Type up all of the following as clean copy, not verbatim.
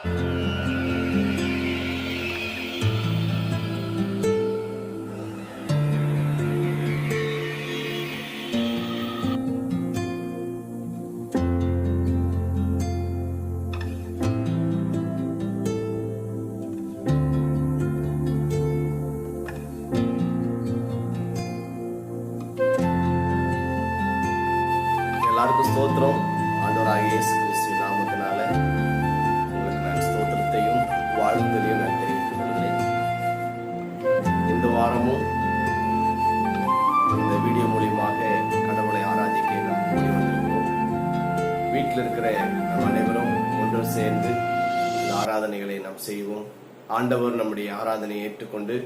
எல்லாருக்கும் ஸ்தோத்திரம். ஆண்டவராகிய இயேசு கிறிஸ்துவின் நாமத்தினால உங்களுக்கு நான் ஸ்தோத்திரத்தையும் வாழ்த்துதலையும் நான் தெரிவித்துக் கொள்கிறேன். இந்த வாரமும் இந்த வீடியோ மூலியமாக கடவுளை ஆராதிக்க நாம் கூடி வந்திருக்கிறோம். வீட்டில் இருக்கிற நம் அனைவரும் ஒன்று சேர்ந்து இந்த ஆராதனைகளை நாம் செய்வோம். ஆண்டவர் நம்முடைய ஆராதனையை ஏற்றுக்கொண்டு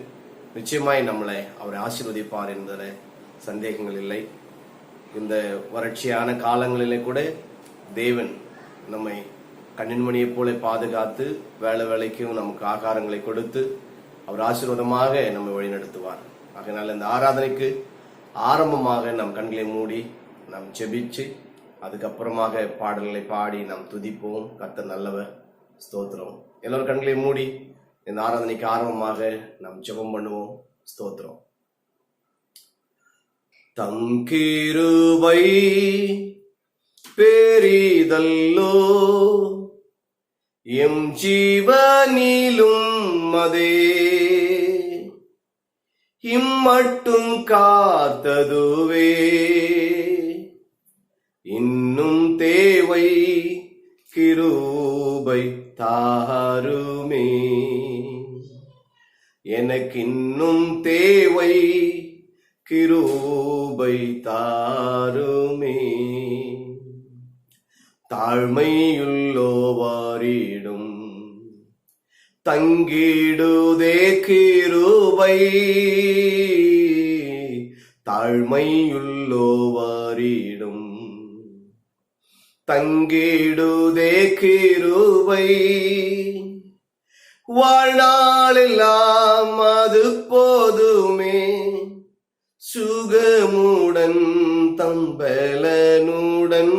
நிச்சயமாய் நம்மளை அவரை ஆசீர்வதிப்பார் என்பதில் சந்தேகங்கள் இல்லை. இந்த வறட்சியான காலங்களிலே கூட தேவன் நம்மை கண்ணின்மணியை போல பாதுகாத்து வேலை வேலைக்கும் நமக்கு ஆகாரங்களை கொடுத்து அவர் ஆசீர்வாதமாக நம்மை வழிநடத்துவார். அதனால இந்த ஆராதனைக்கு ஆரம்பமாக நம் கண்களை மூடி நாம் ஜெபிச்சு அதுக்கப்புறமாக பாடல்களை பாடி நாம் துதிப்போம். கர்த்தர் நல்லவர், ஸ்தோத்திரம். எல்லோரும் கண்களை மூடி இந்த ஆராதனைக்கு ஆரம்பமாக நாம் ஜெபம் பண்ணுவோம். ஸ்தோத்திரம். தம் கிருபை பெரிதல்லோ, எம் ஜீவனிலும் அதே இம்மட்டும் காத்ததுவே இன்னும் தேவை கிருபை தாருமே. எனக்கு இன்னும் தேவை கிருபை தாருமே. தாழ்மையுள்ளோவாரிடும் தங்கிடுதே கிருபை, தாழ்மையுள்ளோவாரிடும் தங்கிடுதே கிருபை. வாழ்நாளெல்லாம் அது போதுமே, சுகமுடன் தம்பலனுடன்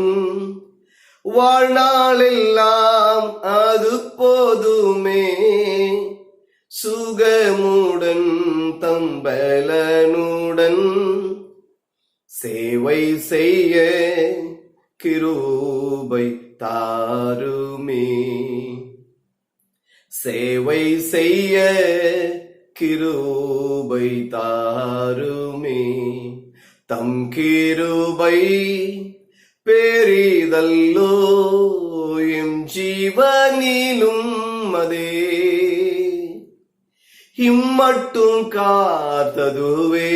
வாழ்நாளெல்லாம் அது போதுமே, சுகமுடன் தம்பலனுடன் சேவை செய்ய கிருபை தாருமே. சேவை செய்ய கிருபை தாருமே. தம் கிருபை பெரிதல்லோ, எம் ஜீவனிலும் அதே இம்மட்டும் காத்ததுவே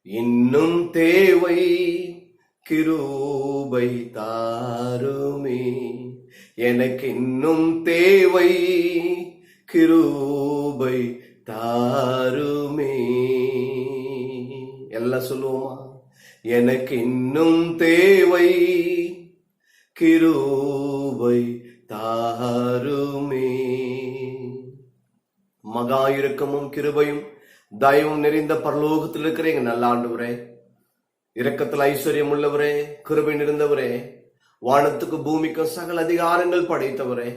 இன்னும் தேவை கிருபை தாருமே. எனக்கு இன்னும் தேவை கிருபை தாருமே. எல்லாம் சொல்லுவோமா? எனக்கு இன்னும் தேவை கிருபை தாருமே. மகா இரக்கமும் கிருபையும் தயவும் நிறைந்த பரலோகத்தில் இருக்கிற எங்க நல்ல ஆண்டவரே, இரக்கத்தில் ஐஸ்வர்யம் உள்ளவரே, கிருபை நிறைந்தவரே, வானத்துக்கு பூமிக்கும் சகல அதிகாரங்கள் படைத்தவரே,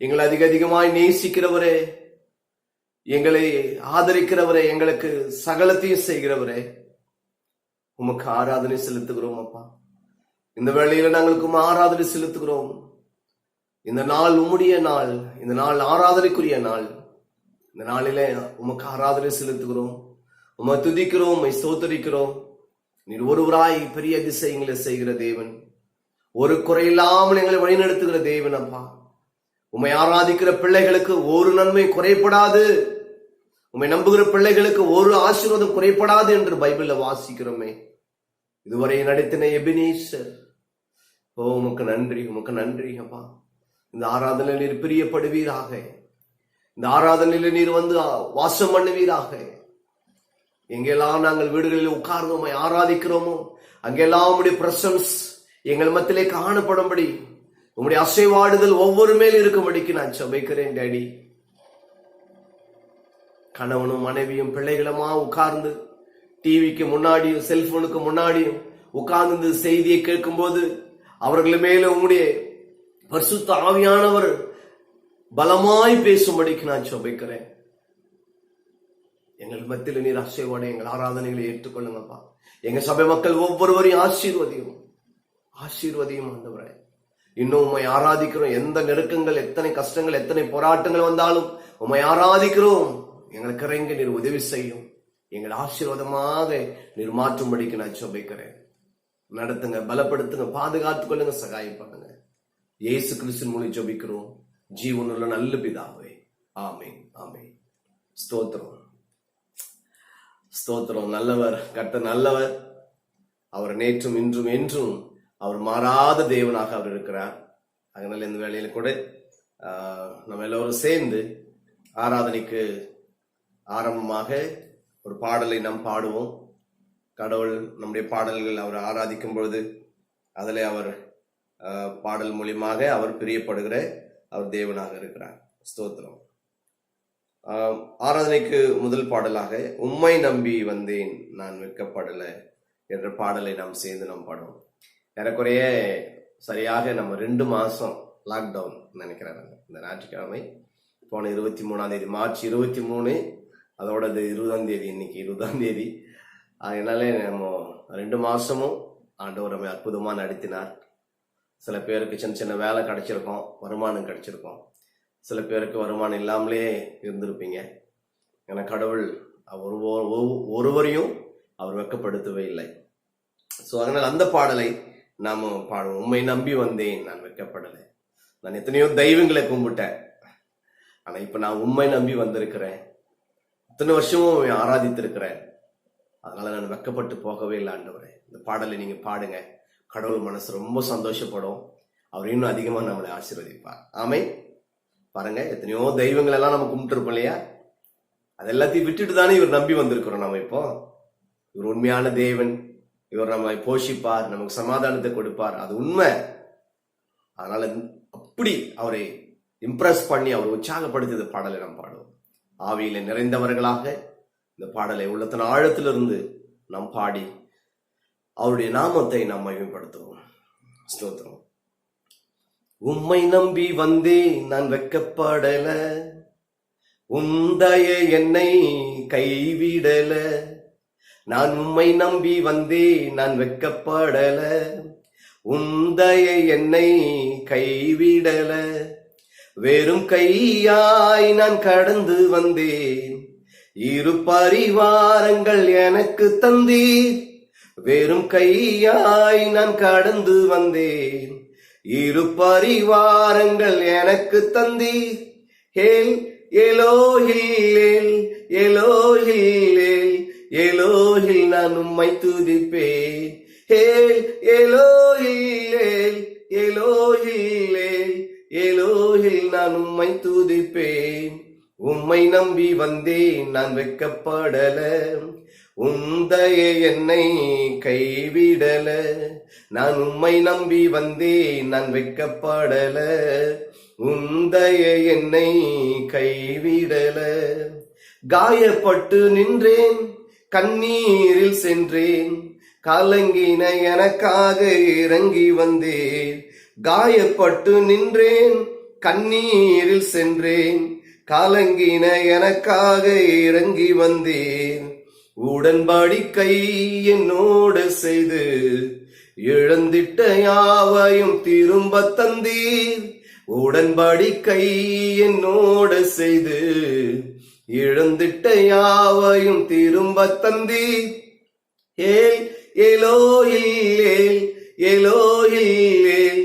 எங்களை அதிகமாய் நேசிக்கிறவரே, எங்களை ஆதரிக்கிறவரே, எங்களுக்கு சகலத்தையும் செய்கிறவரே, உமக்கு ஆராதனை செலுத்துகிறோம். அப்பா, இந்த வேளையில நாங்களுக்கு ஆராதனை செலுத்துகிறோம். இந்த நாள் உம்முடைய நாள், இந்த நாள் ஆராதனைக்குரிய நாள். இந்த நாளிலே உமக்கு ஆராதனை செலுத்துகிறோம், உம்மை துதிக்கிறோம், உம்மை ஸ்தோத்தரிக்கிறோம். நீர் ஒருவராய் பெரிய அதிசயங்களை செய்கிற தேவன், ஒரு குறையில்லாமல் எங்களை வழிநடத்துகிற தேவன். அப்பா, உம்மை ஆராதிக்கிற பிள்ளைகளுக்கு ஒரு நன்மை குறைப்படாது, உம்மை நம்புகிற பிள்ளைகளுக்கு ஒரு ஆசீர்வாதம் குறைப்படாது என்று பைபிள்ல வாசிக்கிறோமே. இதுவரை நடத்தின எபினேசர், உமக்கு நன்றி, உமக்கு நன்றி. அப்பா, இந்த ஆராதனையில் நீர் பிரியப்படுவீராக, இந்த ஆராதனையில் நீர் வந்து வாசம் பண்ணுவீராக. எங்கெல்லாம் நாங்கள் வீடுகளில் உட்கார்ந்து உம்மை ஆராதிக்கிறோமோ அங்கெல்லாம் உம்முடைய பிரசன்ஸ் எங்கள் மத்தியிலே காணப்படும்படி, உம்முடைய அசைவாடுதல் ஒவ்வொரு மேல் இருக்கும்படிக்கு நான் ஜெபிக்கிறேன். டேடி, கணவனும் மனைவியும் பிள்ளைகளுமா உட்கார்ந்து டிவிக்கு முன்னாடியும் செல்போனுக்கு முன்னாடியும் உட்கார்ந்து செய்தியை கேட்கும் போது அவர்கள் மேல உம்முடைய பரிசுத்த ஆவியானவர் பலமாய் பேசும்படிக்கு நான் ஜெபிக்கிறேன். எங்கள் மத்தியில் நீர் அசைவோட எங்கள் ஆராதனைகளை ஏற்றுக்கொள்ளுங்கப்பா. எங்க சபை மக்கள் ஒவ்வொருவரையும் ஆசீர்வதியும் ஆண்டவரே. இன்னும் உம்மை ஆராதிக்கிறோம். எந்த நெருக்கங்கள், எத்தனை கஷ்டங்கள், எத்தனை போராட்டங்கள் வந்தாலும் உம்மை ஆராதிக்கிறோம். எங்களுக்கு இறங்கி நீர் உதவி செய்யும். எங்கள் ஆசீர்வாதமாக நீர் மாற்றும்படிக்கு நான் ஜெபிக்கிறேன். நடத்துங்க, பலப்படுத்துங்க, பாதுகாத்துக் கொள்ளுங்க, சகாயம் பண்ணுங்க. இயேசு கிறிஸ்துவின் மூலம் ஜெபிக்கிறோம் ஜீவனுள்ள நல்ல பிதாவே. ஆமென், ஆமென். ஸ்தோத்திரம், ஸ்தோத்திரம். நல்லவர், கர்த்தர் நல்லவர். அவர் நேற்றும் இன்றும் என்றும் அவர் மாறாத தேவனாக அவர் இருக்கிறார். அதனால இந்த வேளையில கூட நம்ம எல்லோரும் சேர்ந்து ஆராதனைக்கு ஆரம்பமாக ஒரு பாடலை நாம் பாடுவோம். கடவுள் நம்முடைய பாடல்கள் அவர் ஆராதிக்கும் பொழுது அதில் அவர் பாடல் மூலியமாக அவர் பிரியப்படுகிற அவர் தேவனாக இருக்கிறார். ஸ்தோத்திரம். ஆராதனைக்கு முதல் பாடலாக உம்மை நம்பி வந்தேன் நான் வெட்கப்படல என்ற பாடலை நாம் சேர்ந்து நாம் பாடுவோம். ஏறக்குறைய சரியாக நம்ம 2 மாசம் லாக்டவுன் நினைக்கிறேன். இந்த ஞாயிற்றுக்கிழமை போன 23ஆம் தேதி, மார்ச் 23, அதோட 20ஆம் தேதி, இன்னைக்கு 20ஆம் தேதி. அதனால நம்ம 2 மாசமும் ஆண்டவர் நம்மை அற்புதமா நடத்தினார். சில பேருக்கு சின்ன சின்ன வேலை கிடைச்சிருக்கோம், வருமானம் கிடைச்சிருக்கோம். சில பேருக்கு வருமானம் இல்லாமலே இருந்திருப்பீங்க. ஏன்னா கடவுள் ஒருவரையும் அவர் வெட்கப்படுத்தவே இல்லை. ஸோ அதனால் அந்த பாடலை நாம பாடுவோம். உம்மை நம்பி வந்தேன் நான் வெட்கப்படலை. நான் எத்தனையோ தெய்வங்களை கும்பிட்டேன், ஆனா இப்ப நான் உம்மை நம்பி வந்திருக்கிறேன். இத்தனை வருஷமும் ஆராதித்திருக்கிறேன். அதனால நான் வெட்கப்பட்டு போகவே இல்லை ஆண்டவரே. இந்த பாடலை நீங்க பாடுங்க. கடவுள் மனசு ரொம்ப சந்தோஷப்படும். அவர் இன்னும் அதிகமா நம்மளை ஆசீர்வதிப்பார். ஆமென். பாருங்க, எத்தனையோ தெய்வங்கள் எல்லாம் நம்ம கும்பிட்டுருப்போம் இல்லையா? அது எல்லாத்தையும் விட்டுட்டு தானே இவர் நம்பி வந்திருக்கிறோம். நம்ம இப்போ இவர் உண்மையான தேவன், இவர் நம்மை போஷிப்பார், நமக்கு சமாதானத்தை கொடுப்பார், அது உண்மை. அதனால அப்படி அவரை இம்ப்ரெஸ் பண்ணி அவர் உற்சாகப்படுத்திய பாடலை நாம் பாடுவோம். ஆவியில நிறைந்தவர்களாக இந்த பாடலை உள்ளத்தின் ஆழத்திலிருந்து நாம் பாடி அவருடைய நாமத்தை நாம் மகிமைப்படுத்துவோம். ஸ்தோத்திரம். உம்மை நம்பி வந்தேன் நான் வெட்கப்படல, உந்தய என்னை கைவிடல. நான் உம்மை நம்பி வந்தேன் நான் வெட்கப்படல, உந்தய என்னை கைவிடல. வெறும் கையாய் நான் கடந்து வந்தேன், இரு பரிவாரங்கள் எனக்கு தந்தீர். வெறும் கையாய் நான் கடந்து வந்தேன், இரு பரிவாரங்கள் எனக்கு தந்தீர். ஹேல் எலோஹில் எலோஹில் எலோஹில் நான் உம்மை துதிப்பேன். ஹேல் எலோஹில் எலோஹில் எலோஹில் நான் உம்மை துதிப்பேன். உம்மை நம்பி வந்தேன் நான் வெட்கப்படல, உந்தய என்னை கைவிடல. நான் உம்மை நம்பி வந்தேன் நான் வெட்கப்படல, உந்தய என்னை கைவிடல. காயப்பட்டு நின்றேன், கண்ணீரில் சென்றேன், கலங்கின எனக்காக இறங்கி வந்தேன். காயப்பட்டு நின்றேன், கண்ணீரில் சென்றேன், கலங்கின எனக்காக இறங்கி வந்தேன். உடன்படிக்கை என்னோடு செய்து இழந்திட்ட யாவையும் திரும்ப தந்தீர். உடன்படிக்கை என்னோடு செய்து இழந்திட்ட யாவையும் திரும்ப தந்தீர். ஏல் எலோஹில் எலோஹில்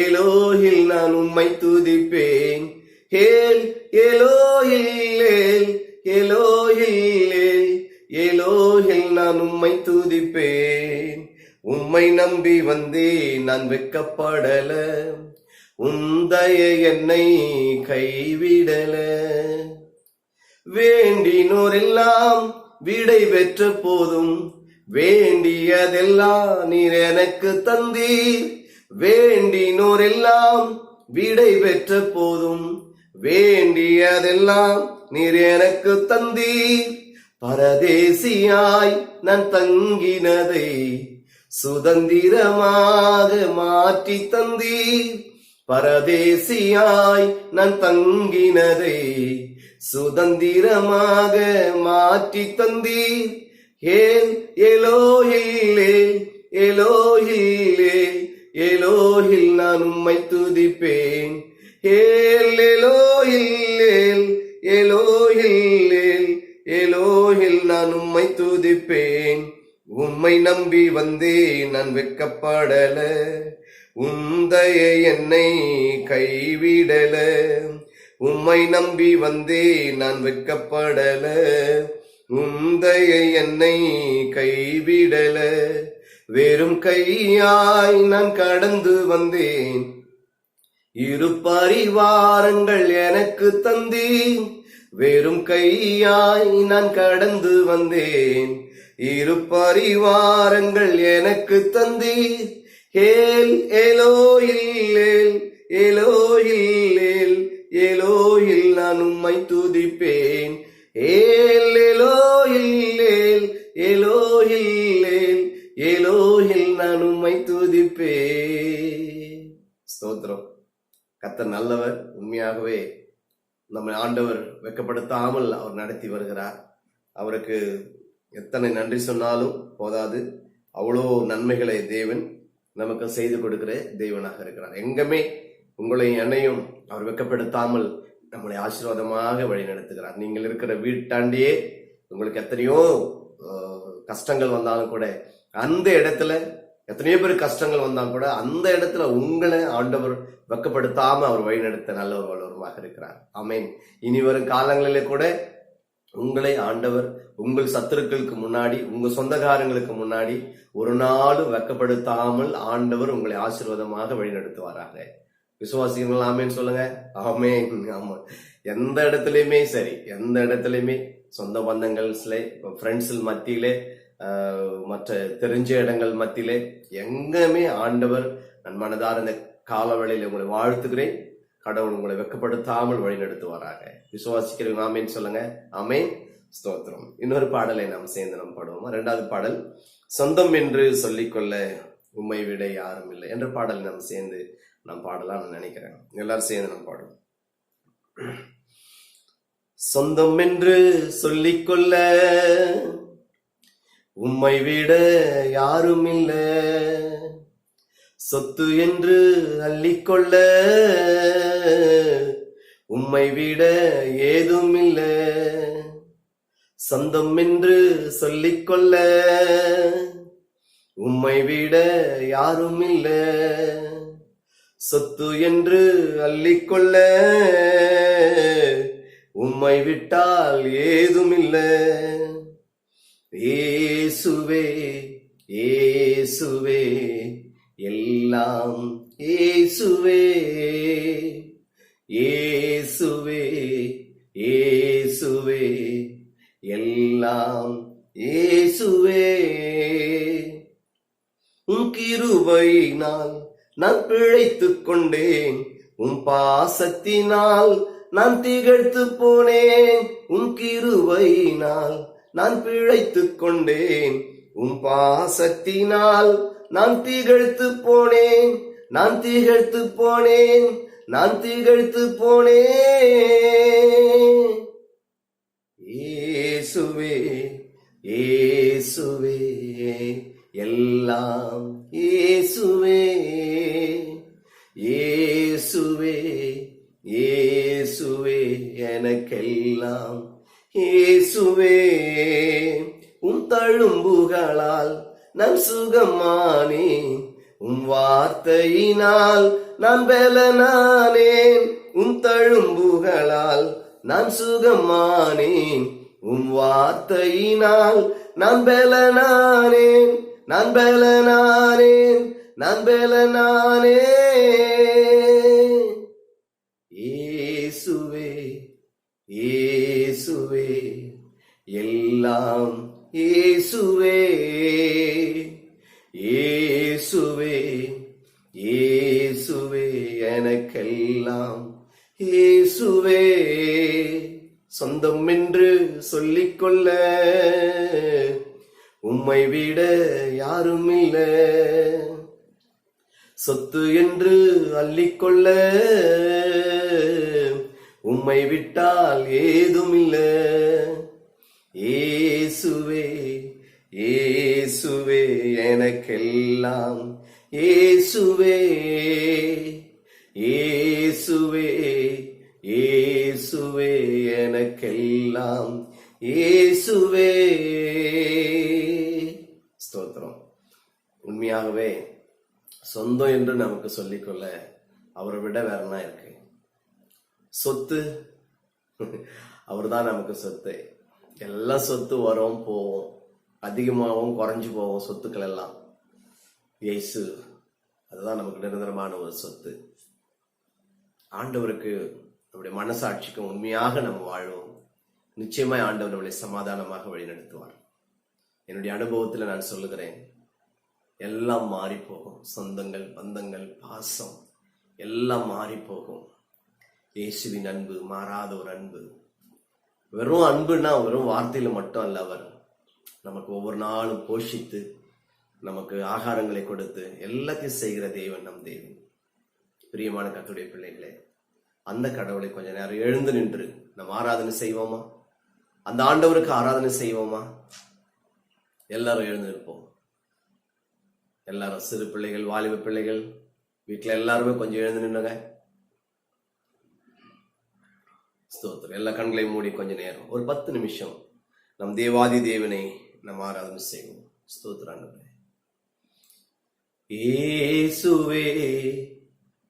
எலோஹில் நான் உம்மை துதிப்பேன். ஹேல் எலோஹில் எலோஹில் எலோஹில் நான் உம்மை துதிப்பேன். உம்மை நம்பி வந்தேன் நான் வெட்கப்படல, உந்தய என்னை கைவிடல. வேண்டினோரெல்லாம் விடை பெற்ற போதும், வேண்டியதெல்லாம் நீர் எனக்கு தந்தீர். வேண்டினோரெல்லாம் விடை பெற்ற போதும், வேண்டியதெல்லாம் நீர் எனக்கு தந்தீர். பரதேசியாய் நான் தங்கினதை சுதந்திரமாக மாற்றி தந்தீர். பரதேசியாய் நான் தங்கினதை சுதந்திரமாக மாற்றி தந்தீர். ஏல் எலோஹில்லே எலோஹில்லே எலோஹில் நான் உம்மை துதிப்பேன். ஏல் எலோஹில்லேல் எலோஹில்லேல் எலோஹில் நான் உம்மை துதிப்பேன். உம்மை நம்பி வந்தேன் நான் வெட்கப்படல, உந்தைய என்னை கைவிடல. உம்மை நம்பி வந்தேன் நான் வெட்கப்படல, உந்தைய என்னை கைவிடல. வெறும் கையாய் நான் கடந்து வந்தேன், இரு பரிவாரங்கள் எனக்கு தந்தீர். வெறும் கையாய் நான் கடந்து வந்தேன், இரு பரிவாரங்கள் எனக்கு தந்தீர். ஏல் எலோஹில்லேல் எலோஹில்லேல் எலோஹில் நான் உம்மை துதிப்பேன். ஏல் எலோஹில்லேல் எலோஹில்லேல் எலோஹில் நான் உம்மை துதிப்பேன். ஸ்தோத்திரம். கர்த்தர் நல்லவர். உண்மையாகவே நம்ம ஆண்டவர் வெட்கப்படுத்தாமல் அவர் நடத்தி வருகிறார். அவருக்கு எத்தனை நன்றி சொன்னாலும் போதாது. அவ்வளோ நன்மைகளை தேவன் நமக்கு செய்து கொடுக்கிற தேவனாக இருக்கிறார். எங்கமே உங்களை என்னையும் அவர் வெட்கப்படுத்தாமல் நம்மளை ஆசீர்வாதமாக வழி நடத்துகிறார். நீங்கள் இருக்கிற வீட்டாண்டியே உங்களுக்கு எத்தனையோ கஷ்டங்கள் வந்தாலும் கூட, அந்த இடத்துல எத்தனையோ பேர் கஷ்டங்கள் வந்தாலும் கூட அந்த இடத்துல உங்களை ஆண்டவர் வெட்கப்படுத்தாம அவர் வழி நடத்த நல்ல ஒரு வல்லவருமாக இருக்கிறார். ஆமென். இனி வரும் காலங்களிலே கூட உங்களை ஆண்டவர் உங்கள் சத்துருக்களுக்கு முன்னாடி, உங்க சொந்தக்காரங்களுக்கு முன்னாடி ஒரு நாளும் வெட்கப்படுத்தாமல் ஆண்டவர் உங்களை ஆசீர்வாதமாக வழிநடத்துவாராக. விசுவாசிகள் ஆமேன்னு சொல்லுங்க. ஆமேன். ஆமா, எந்த இடத்துலயுமே சரி, எந்த இடத்துலயுமே சொந்த பந்தங்கள்ல, ஃப்ரெண்ட்ஸில் மத்தியிலே, மற்ற தெரிஞ்ச இடங்கள் மத்தியிலே, எங்கமே ஆண்டவர் நான் மனதார இந்த காலவெளியில் உங்களை வாழ்த்துக்கிறேன். கடவுள் உங்களை வெட்கப்படுத்தாமல் வழி நடத்துவாராக. விசுவாசிக்கிறவங்க ஆமேன்னு சொல்லுங்க. ஆமேன். ஸ்தோத்திரம். இன்னொரு பாடலை நாம் சேர்ந்து நாம் பாடுவோமா? 2வது பாடல், சொந்தம் என்று சொல்லிக்கொள்ள உம்மை விட யாரும் இல்லை என்ற பாடல் நாம் சேர்ந்து நாம் பாடலாம் நான் நினைக்கிறேன். எல்லாரும் சேர்ந்து நாம் பாடுவோம். சொந்தம் என்று சொல்லிக்கொள்ள உம்மை விட யாரும் இல்லை, சொத்து என்று அள்ளிக்கொள்ள உம்மை விட ஏதும் இல்லை. சொந்தம் என்று சொல்லிக்கொள்ள உம்மை விட யாரும் இல்லை, சொத்து என்று அள்ளிக்கொள்ள உம்மை விட்டால் ஏதும் இல்லை. இயேசுவே இயேசுவே எல்லாம் இயேசுவே, இயேசுவே இயேசுவே எல்லாம் இயேசுவே. உம் கிருபையினால் நான் பிழைத்துக் கொண்டேன், உம் பாசத்தினால் நான் திகழ்த்து போனேன். உம் கிருபையினால் நான் பிழைத்துக் கொண்டேன், உம் பாசத்தினால் நான் திகழ்த்து போனேன், நான் திகழ்த்து போனேன், நான் திகழ்த்து போனேன். இயேசுவே இயேசுவே எல்லாம் இயேசுவே, இயேசுவே இயேசுவே எனக்கெல்லாம் இயேசுவே. உம் தழும்புகளால் நான் சுகமானேன், உம் வார்த்தையினால் நான் பலனானேன். உம் தழும்புகளால் நான் சுகமானேன், உம் வார்த்தையினால் நான் பலனானேன், நான் பலனானேன், நான் பலனானேன். இயேசுவே இயேசுவே எல்லாம் இயேசுவே, இயேசுவே இயேசுவே எனக்கெல்லாம் இயேசுவே. சொந்தம் என்று சொல்லிக்கொள்ள உம்மை விட யாரும் இல்லை, சொத்து என்று அள்ளிக்கொள்ள உம்மை விட்டால் ஏதுமில்ல. இயேசுவே இயேசுவே எனக்கெல்லாம், இயேசுவே இயேசுவே இயேசுவே எனக்கெல்லாம், இயேசுவே. ஸ்தோத்திரம். உண்மையாகவே சொந்தம் என்று நமக்கு சொல்லிக்கொள்ள அவரை விட வேற என்ன இருக்கு? சொத்து, அவர் தான் நமக்கு சொத்து. எல்லாம் சொத்து வரும் போவோம், அதிகமாகவும் குறைஞ்சு போவோம் சொத்துக்கள் எல்லாம். இயேசு அதுதான் நமக்கு நிரந்தரமான ஒரு சொத்து. ஆண்டவருக்கு நம்முடைய மனசாட்சிக்கு உண்மையாக நம்ம வாழ்வோம். நிச்சயமாய் ஆண்டவர் நம்மளை சமாதானமாக வழிநடத்துவார். என்னுடைய அனுபவத்தில் நான் சொல்லுகிறேன், எல்லாம் மாறி போகும். சொந்தங்கள், பந்தங்கள், பாசம் எல்லாம் மாறி போகும். இயேசுவின் அன்பு மாறாத ஒரு அன்பு. வெறும் அன்புனா வெறும் வார்த்தையில மட்டும் அல்ல, அவர் நமக்கு ஒவ்வொரு நாளும் போஷித்து நமக்கு ஆகாரங்களை கொடுத்து எல்லாத்தையும் செய்கிற தேவன் நம் தேவன். பிரியமான கர்த்தருடைய பிள்ளைகளே, அந்த கடவுளை கொஞ்ச நேரம் எழுந்து நின்று நம்ம ஆராதனை செய்வோமா? அந்த ஆண்டவருக்கு ஆராதனை செய்வோமா? எல்லாரும் எழுந்து இருப்போம். எல்லாரும், சிறு பிள்ளைகள், வாலிப பிள்ளைகள், வீட்டுல எல்லாருமே கொஞ்சம் எழுந்து நின்னுங்க. ஸ்தோத்திரம். எல்லா கண்களையும் மூடி கொஞ்ச நேரம், ஒரு 10 நிமிஷம் நம் தேவாதி தேவனை நம்ம ஆராதனை செய்வோம். ஸ்தோத்திரம். இயேசுவே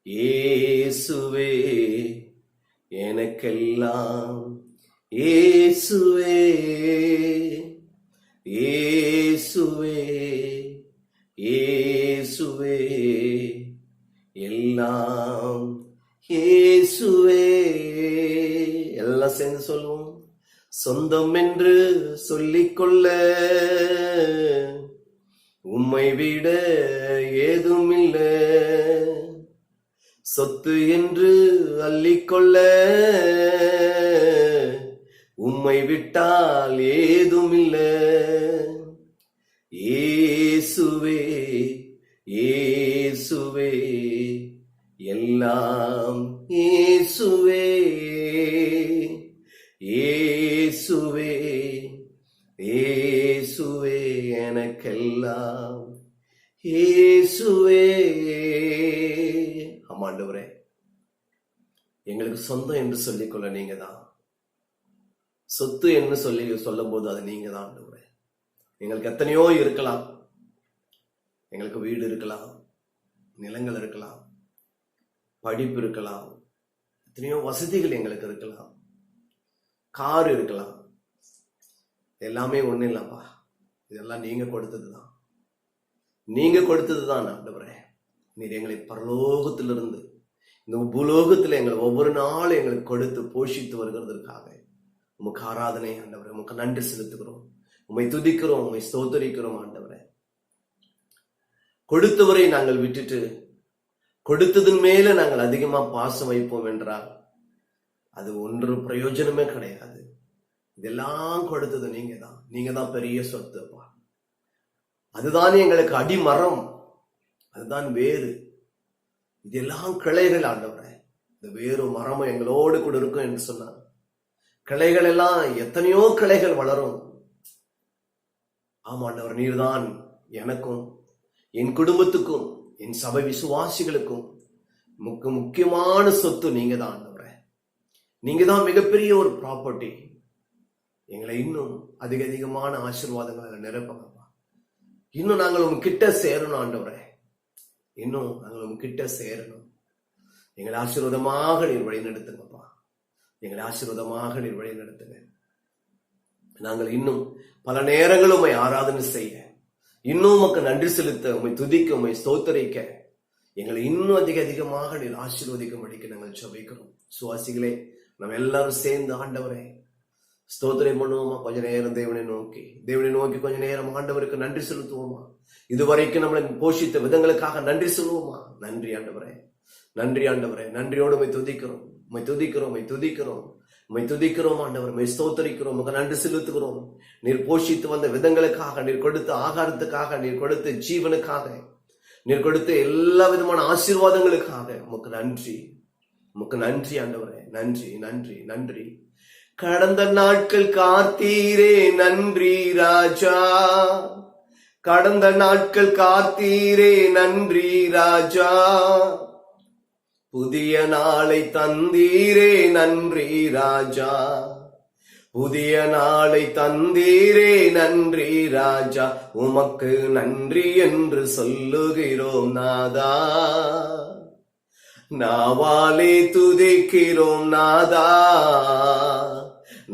இயேசுவே எனக்கெல்லாம், இயேசுவே இயேசுவே இயேசுவே எல்லாம், இயேசுவே. எல்லாம் சேர்ந்து சொல்லுவோம். சொந்தம் என்று சொல்லிக்கொள்ள உம்மை விட ஏதுமில்ல. சொத்து என்று அள்ளிக்கொள்ள உம்மை விட்டால் ஏதுமில்ல. இயேசுவே இயேசுவே எல்லாம், இயேசுவே இயேசுவே இயேசுவே எனக்கெல்லாம், இயேசுவே. ஆமாண்டவரே, எங்களுக்கு சொந்தம் என்று சொல்லிக்கொள்ள நீங்க தான். சொத்து என்று சொல்லும் போது அது நீங்க தான் ஆண்டவரே. எங்களுக்கு எத்தனையோ இருக்கலாம். எங்களுக்கு வீடு இருக்கலாம், நிலங்கள் இருக்கலாம், படிப்பு இருக்கலாம், எத்தனையோ வசதிகள் எங்களுக்கு இருக்கலாம், கார் இருக்கலாம். எல்லாமே ஒண்ணு இல்லப்பா, இதெல்லாம் நீங்க கொடுத்ததுதான். நீங்க கொடுத்ததுதான் ஆண்டவரே. நீர் எங்களை பரலோகத்திலிருந்து இந்த பூலோகத்தில் எங்களை ஒவ்வொரு நாளும் எங்களுக்கு கொடுத்து போஷித்து வருகிறதற்காக உமக்கு ஆராதனை ஆண்டவரே. உமக்கு நன்றி செலுத்துகிறோம், உம்மை துதிக்கிறோம், உம்மை ஸ்தோத்தரிக்கிறோம் ஆண்டவரே. கொடுத்தவரை நாங்கள் விட்டுட்டு கொடுத்ததன் மேல நாங்கள் அதிகமா பாசம் வைப்போம் என்றால் அது ஒன்று பிரயோஜனமே கிடையாது. இதெல்லாம் கொடுத்தது நீங்க தான். நீங்க தான் பெரிய சொத்துப்பா. அதுதான் எங்களுக்கு அடிமரம், அதுதான் வேறு. இதெல்லாம் கிளைகள் ஆண்டவரே. இந்த வேறு மரமும் எங்களோடு கூட இருக்கும் என்று சொன்னார். கிளைகள் எல்லாம் எத்தனையோ கிளைகள் வளரும். ஆமாண்டவர், நீர்தான் எனக்கும் என் குடும்பத்துக்கும் என் சபை விசுவாசிகளுக்கும் முக்கியமான சொத்து நீங்க தான் ஆண்டவரே. நீங்க தான் மிகப்பெரிய ஒரு ப்ராப்பர்ட்டி. எங்களை இன்னும் அதிகமான ஆசீர்வாதங்களை நிரப்பங்கப்பா. இன்னும் நாங்கள் உங்ககிட்ட சேரணும் ஆண்டவரே. இன்னும் நாங்கள் உங்ககிட்ட சேரணும். எங்களை ஆசீர்வாதமாக நீர் வழி நடத்துங்கப்பா. எங்களை ஆசீர்வாதமாக நீர் வழி நடத்துங்க. நாங்கள் இன்னும் பல நேரங்களும் உம்மை ஆராதனை செய்ய, இன்னும் உமக்கு நன்றி செலுத்த, உம்மை துதிக்க, உம்மை ஸ்தோத்தரிக்க எங்களை இன்னும் அதிகமாக நீர் ஆசீர்வதிக்கும்படிக்கு நாங்கள் ஜெபிக்கிறோம். சுவாசிகளே, நம்ம எல்லாரும் சேர்ந்து ஆண்டவரே ஸ்தோத்திரம் பண்ணுவோமா? கொஞ்ச நேரம் தேவனை நோக்கி கொஞ்ச நேரம் ஆண்டவருக்கு நன்றி செலுத்துவோமா? இதுவரைக்கும் நம்மளை போஷித்த விதங்களுக்காக நன்றி சொல்லுவோமா? நன்றி ஆண்டவரே, நன்றி ஆண்டவரே. நன்றியோடு உம்மை துதிக்கிறோம், உம்மை துதிக்கிறோம், உம்மை துதிக்கிறோம், உம்மை துதிக்கிறோம் ஆண்டவர். உம்மை ஸ்தோத்தரிக்கிறோம், உமக்கு நன்றி செலுத்துகிறோம். நீர் போஷித்து வந்த விதங்களுக்காக, நீர் கொடுத்த ஆகாரத்துக்காக, நீர் கொடுத்த ஜீவனுக்காக, நீர் கொடுத்த எல்லா விதமான ஆசீர்வாதங்களுக்காக உமக்கு நன்றி. உமக்கு நன்றி ஆண்டவரே. நன்றி நன்றி நன்றி. கடந்த நாட்கள் காத்தீரே நன்றி ராஜா. கடந்த நாட்கள் காத்தீரே நன்றி ராஜா. புதிய நாளை தந்தீரே நன்றி ராஜா. புதிய நாளை தந்தீரே நன்றி ராஜா. உமக்கு நன்றி என்று சொல்லுகிறோம் நாதா. நாவாலே துதிக்கிறோம் நாதா.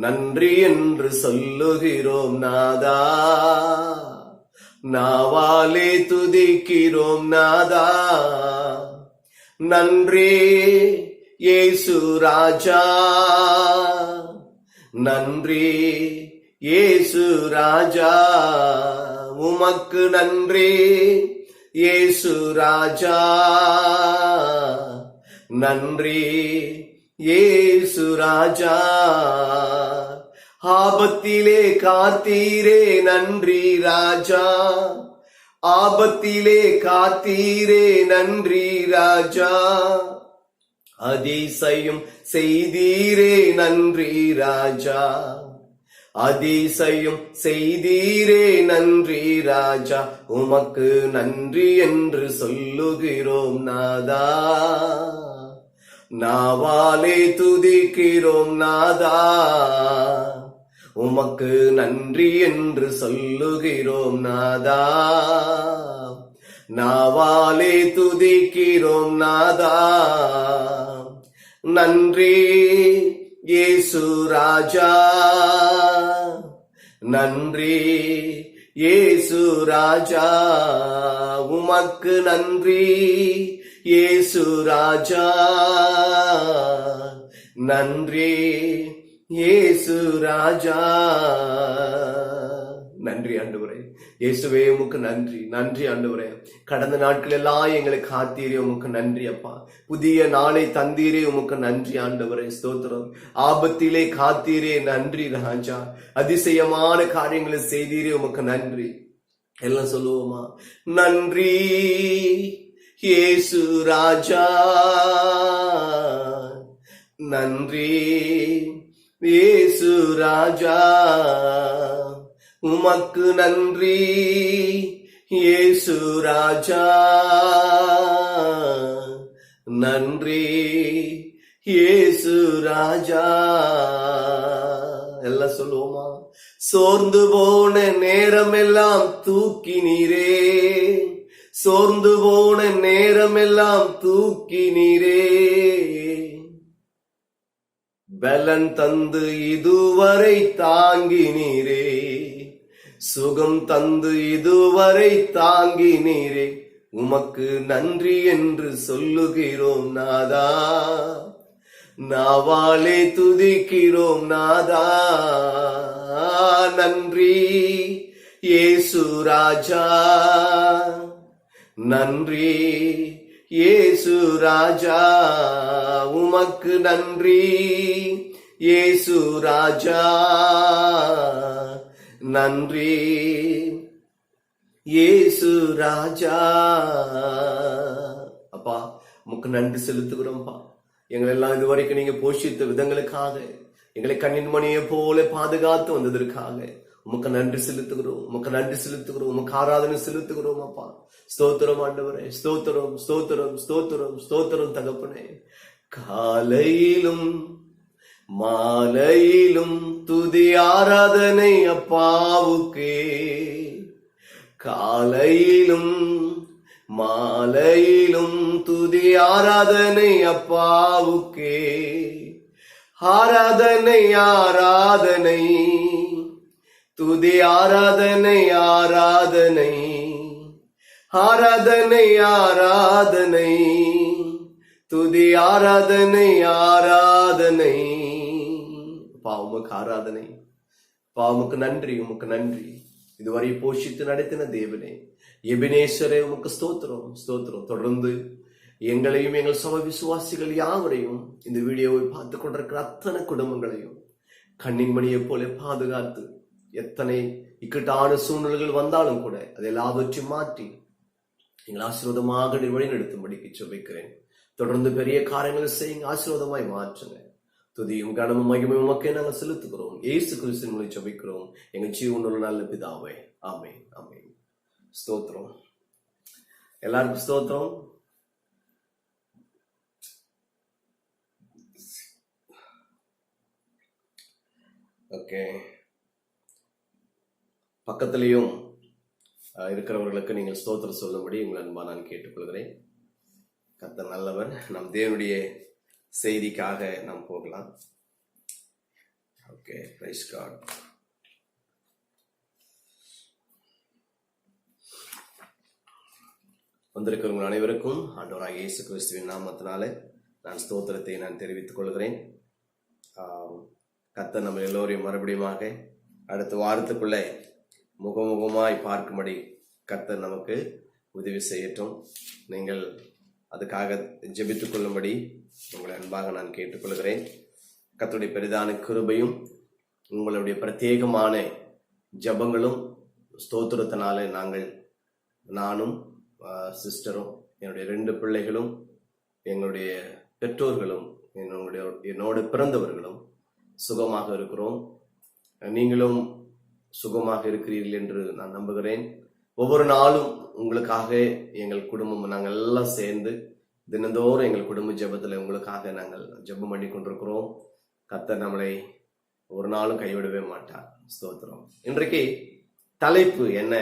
நன்றி என்று சொல்லுகிறோம் நாதா. நாவாலே துதிக்கிறோம் நாதா. நன்றி இயேசு ராஜா. நன்றி இயேசு ராஜா. உமக்கு நன்றி இயேசு ராஜா. நன்றி இயேசு ராஜா. ஆபத்திலே காத்தீரே நன்றி ராஜா. ஆபத்திலே காத்தீரே நன்றி ராஜா. அதிசயம் செய்தீரே நன்றி ராஜா. அதிசயம் செய்தீரே நன்றி ராஜா. உமக்கு நன்றி என்று சொல்லுகிறோம் நாதா. நாவாலே துதிக்கிறோம் நாதா. உமக்கு நன்றி என்று சொல்லுகிறோம் நாதா. நாவாலே துதிக்கிறோம் நாதா. நன்றி இயேசு ராஜா. நன்றி இயேசு ராஜா. உமக்கு நன்றி இயேசு ராஜா. நன்றி இயேசு ராஜா. நன்றி ஆண்டவரே. இயேசுவே உமக்கு நன்றி. நன்றி ஆண்டவரே. கடந்த நாட்கள் எல்லாம் எங்களை காத்தீரே உமக்கு நன்றி அப்பா. புதிய நாளை தந்தீரே உமக்கு நன்றி ஆண்டவரே. ஸ்தோத்திரம். ஆபத்திலே காத்தீரே நன்றி ராஜா. அதிசயமான காரியங்களை செய்தீரே உமக்கு நன்றி. எல்லாம் சொல்லுவோமா? நன்றி இயேசு ராஜா. நன்றி இயேசு ராஜா. உமக்கு நன்றி இயேசு ராஜா. நன்றி இயேசு ராஜா. எல்லாம் சொல்லுவோமா? சோர்ந்து போன நேரமெல்லாம் தூக்கினீரே. சோர்ந்து போன நேரமெல்லாம் தூக்கினீரே. பலன் தந்து இதுவரை தாங்கினீரே. சுகம் தந்து இதுவரை தாங்கினீரே. உமக்கு நன்றி என்று சொல்லுகிறோம் நாதா. நாவாலே துதிக்கிறோம் நாதா. நன்றி இயேசு ராஜா. நன்றி இயேசு ராஜா. உமக்கு நன்றி இயேசு ராஜா. நன்றி இயேசு ராஜா. அப்பா உமக்கு நன்றி செலுத்துகிறோம்ப்பா. எங்களை எல்லாம் இதுவரைக்கும் நீங்க போஷித்த விதங்களுக்காக, எங்களை கண்ணின் மணியை போல பாதுகாத்து வந்ததற்காக உமக்கு நன்றி செலுத்துகிறோம். உமக்கு நன்றி செலுத்துகிறோம். உமக்கு ஆராதனை செலுத்துகிறோம் அப்பா. ஸ்தோத்திரம் ஆண்டவரே. ஸ்தோத்திரம் ஸ்தோத்திரம் ஸ்தோத்திரம் ஸ்தோத்திரம் தகப்பனே. காலையிலும் மாலையிலும் துதி ஆராதனை அப்பாவுக்கே. காலையிலும் மாலையிலும் துதி ஆராதனை அப்பாவுக்கே. ஆராதனை ஆராதனை துதி ஆராதனை ஆராதனை. ஆராதனை ஆராதனை துதி ஆராதனை ஆராதனை. உமக்கு ஆராதனை. உமக்கு நன்றி. உமக்கு நன்றி. இதுவரை போஷித்து நடத்தின தேவனே, எபினேஸ்வரே உமக்கு ஸ்தோத்திரம் ஸ்தோத்திரம். தொடர்ந்து எங்களையும் எங்கள் சபை விசுவாசிகள் யாவரையும் இந்த வீடியோவை பார்த்து கொண்டிருக்கிற அத்தனை குடும்பங்களையும் கண்ணின் மணியை போல பாதுகாத்து, எத்தனை இக்கட்டான சூழ்நிலைகள் வந்தாலும் கூட அதை எல்லாவற்றையும் மாற்றி நீங்கள் ஆசீர்வாதமாக வழி நடத்தும்படிக்கு ஜெபிக்கிறேன். தொடர்ந்து பெரிய காரியங்களை செய்யுங்க, ஆசீர்வாதமாய் மாற்றுங்க. துதியும் கனமும் மகிமையும் உமக்கே நாங்கள் செலுத்துகிறோம். இயேசு கிறிஸ்துவின் மூலம் ஜெபிக்கிறோம் எங்கள் ஜீவனுள்ள நல்ல பிதாவே. ஆமென், ஆமென். ஸ்தோத்திரம். எல்லாருக்கும் ஸ்தோத்திரம். ஓகே, பக்கத்திலையும் இருக்கிறவர்களுக்கு நீங்கள் ஸ்தோத்திரம் சொல்லும்படி உங்கள் அன்பா நான் கேட்டுக்கொள்கிறேன். கர்த்தர் நல்லவர். நம் தேவனுடைய செய்திக்காக நாம் போகலாம். Okay, price God. வந்திருக்கிறவங்க அனைவருக்கும் ஆண்டவராகிய இயேசு கிறிஸ்துவின் நாமத்தினாலே நான் ஸ்தோத்திரத்தை நான் தெரிவித்துக் கொள்கிறேன். கர்த்தர் நம்ம எல்லோரையும் மறுபடியுமாக அடுத்த வாரத்துக்குள்ளே முகமுகமாய் பார்க்கும்படி கர்த்தர் நமக்கு உதவி செய்யட்டும். நீங்கள் அதுக்காக ஜெபித்துக் கொள்ளும்படி உங்களை அன்பாக நான் கேட்டுக்கொள்கிறேன். கர்த்தருடைய பெரிதான கிருபையும் உங்களுடைய பிரத்யேகமான ஜெபங்களும் ஸ்தோத்திரத்தினாலே நானும் சிஸ்டரும் என்னுடைய 2 பிள்ளைகளும் எங்களுடைய பெற்றோர்களும் என்னோடு பிறந்தவர்களும் சுகமாக இருக்கிறோம். நீங்களும் சுகமாக இருக்கிறீர்கள் என்று நான் நம்புகிறேன். ஒவ்வொரு நாளும் உங்களுக்காக எங்கள் குடும்பம் நாங்கள் எல்லாம் சேர்ந்து தினந்தோறும் எங்கள் குடும்ப ஜெபத்தில் உங்களுக்காக நாங்கள் ஜெபம் பண்ணி கொண்டிருக்கிறோம். கர்த்தர் நம்மளை ஒரு நாளும் கைவிடவே மாட்டார். ஸ்தோத்திரம். இன்றைக்கு தலைப்பு என்ன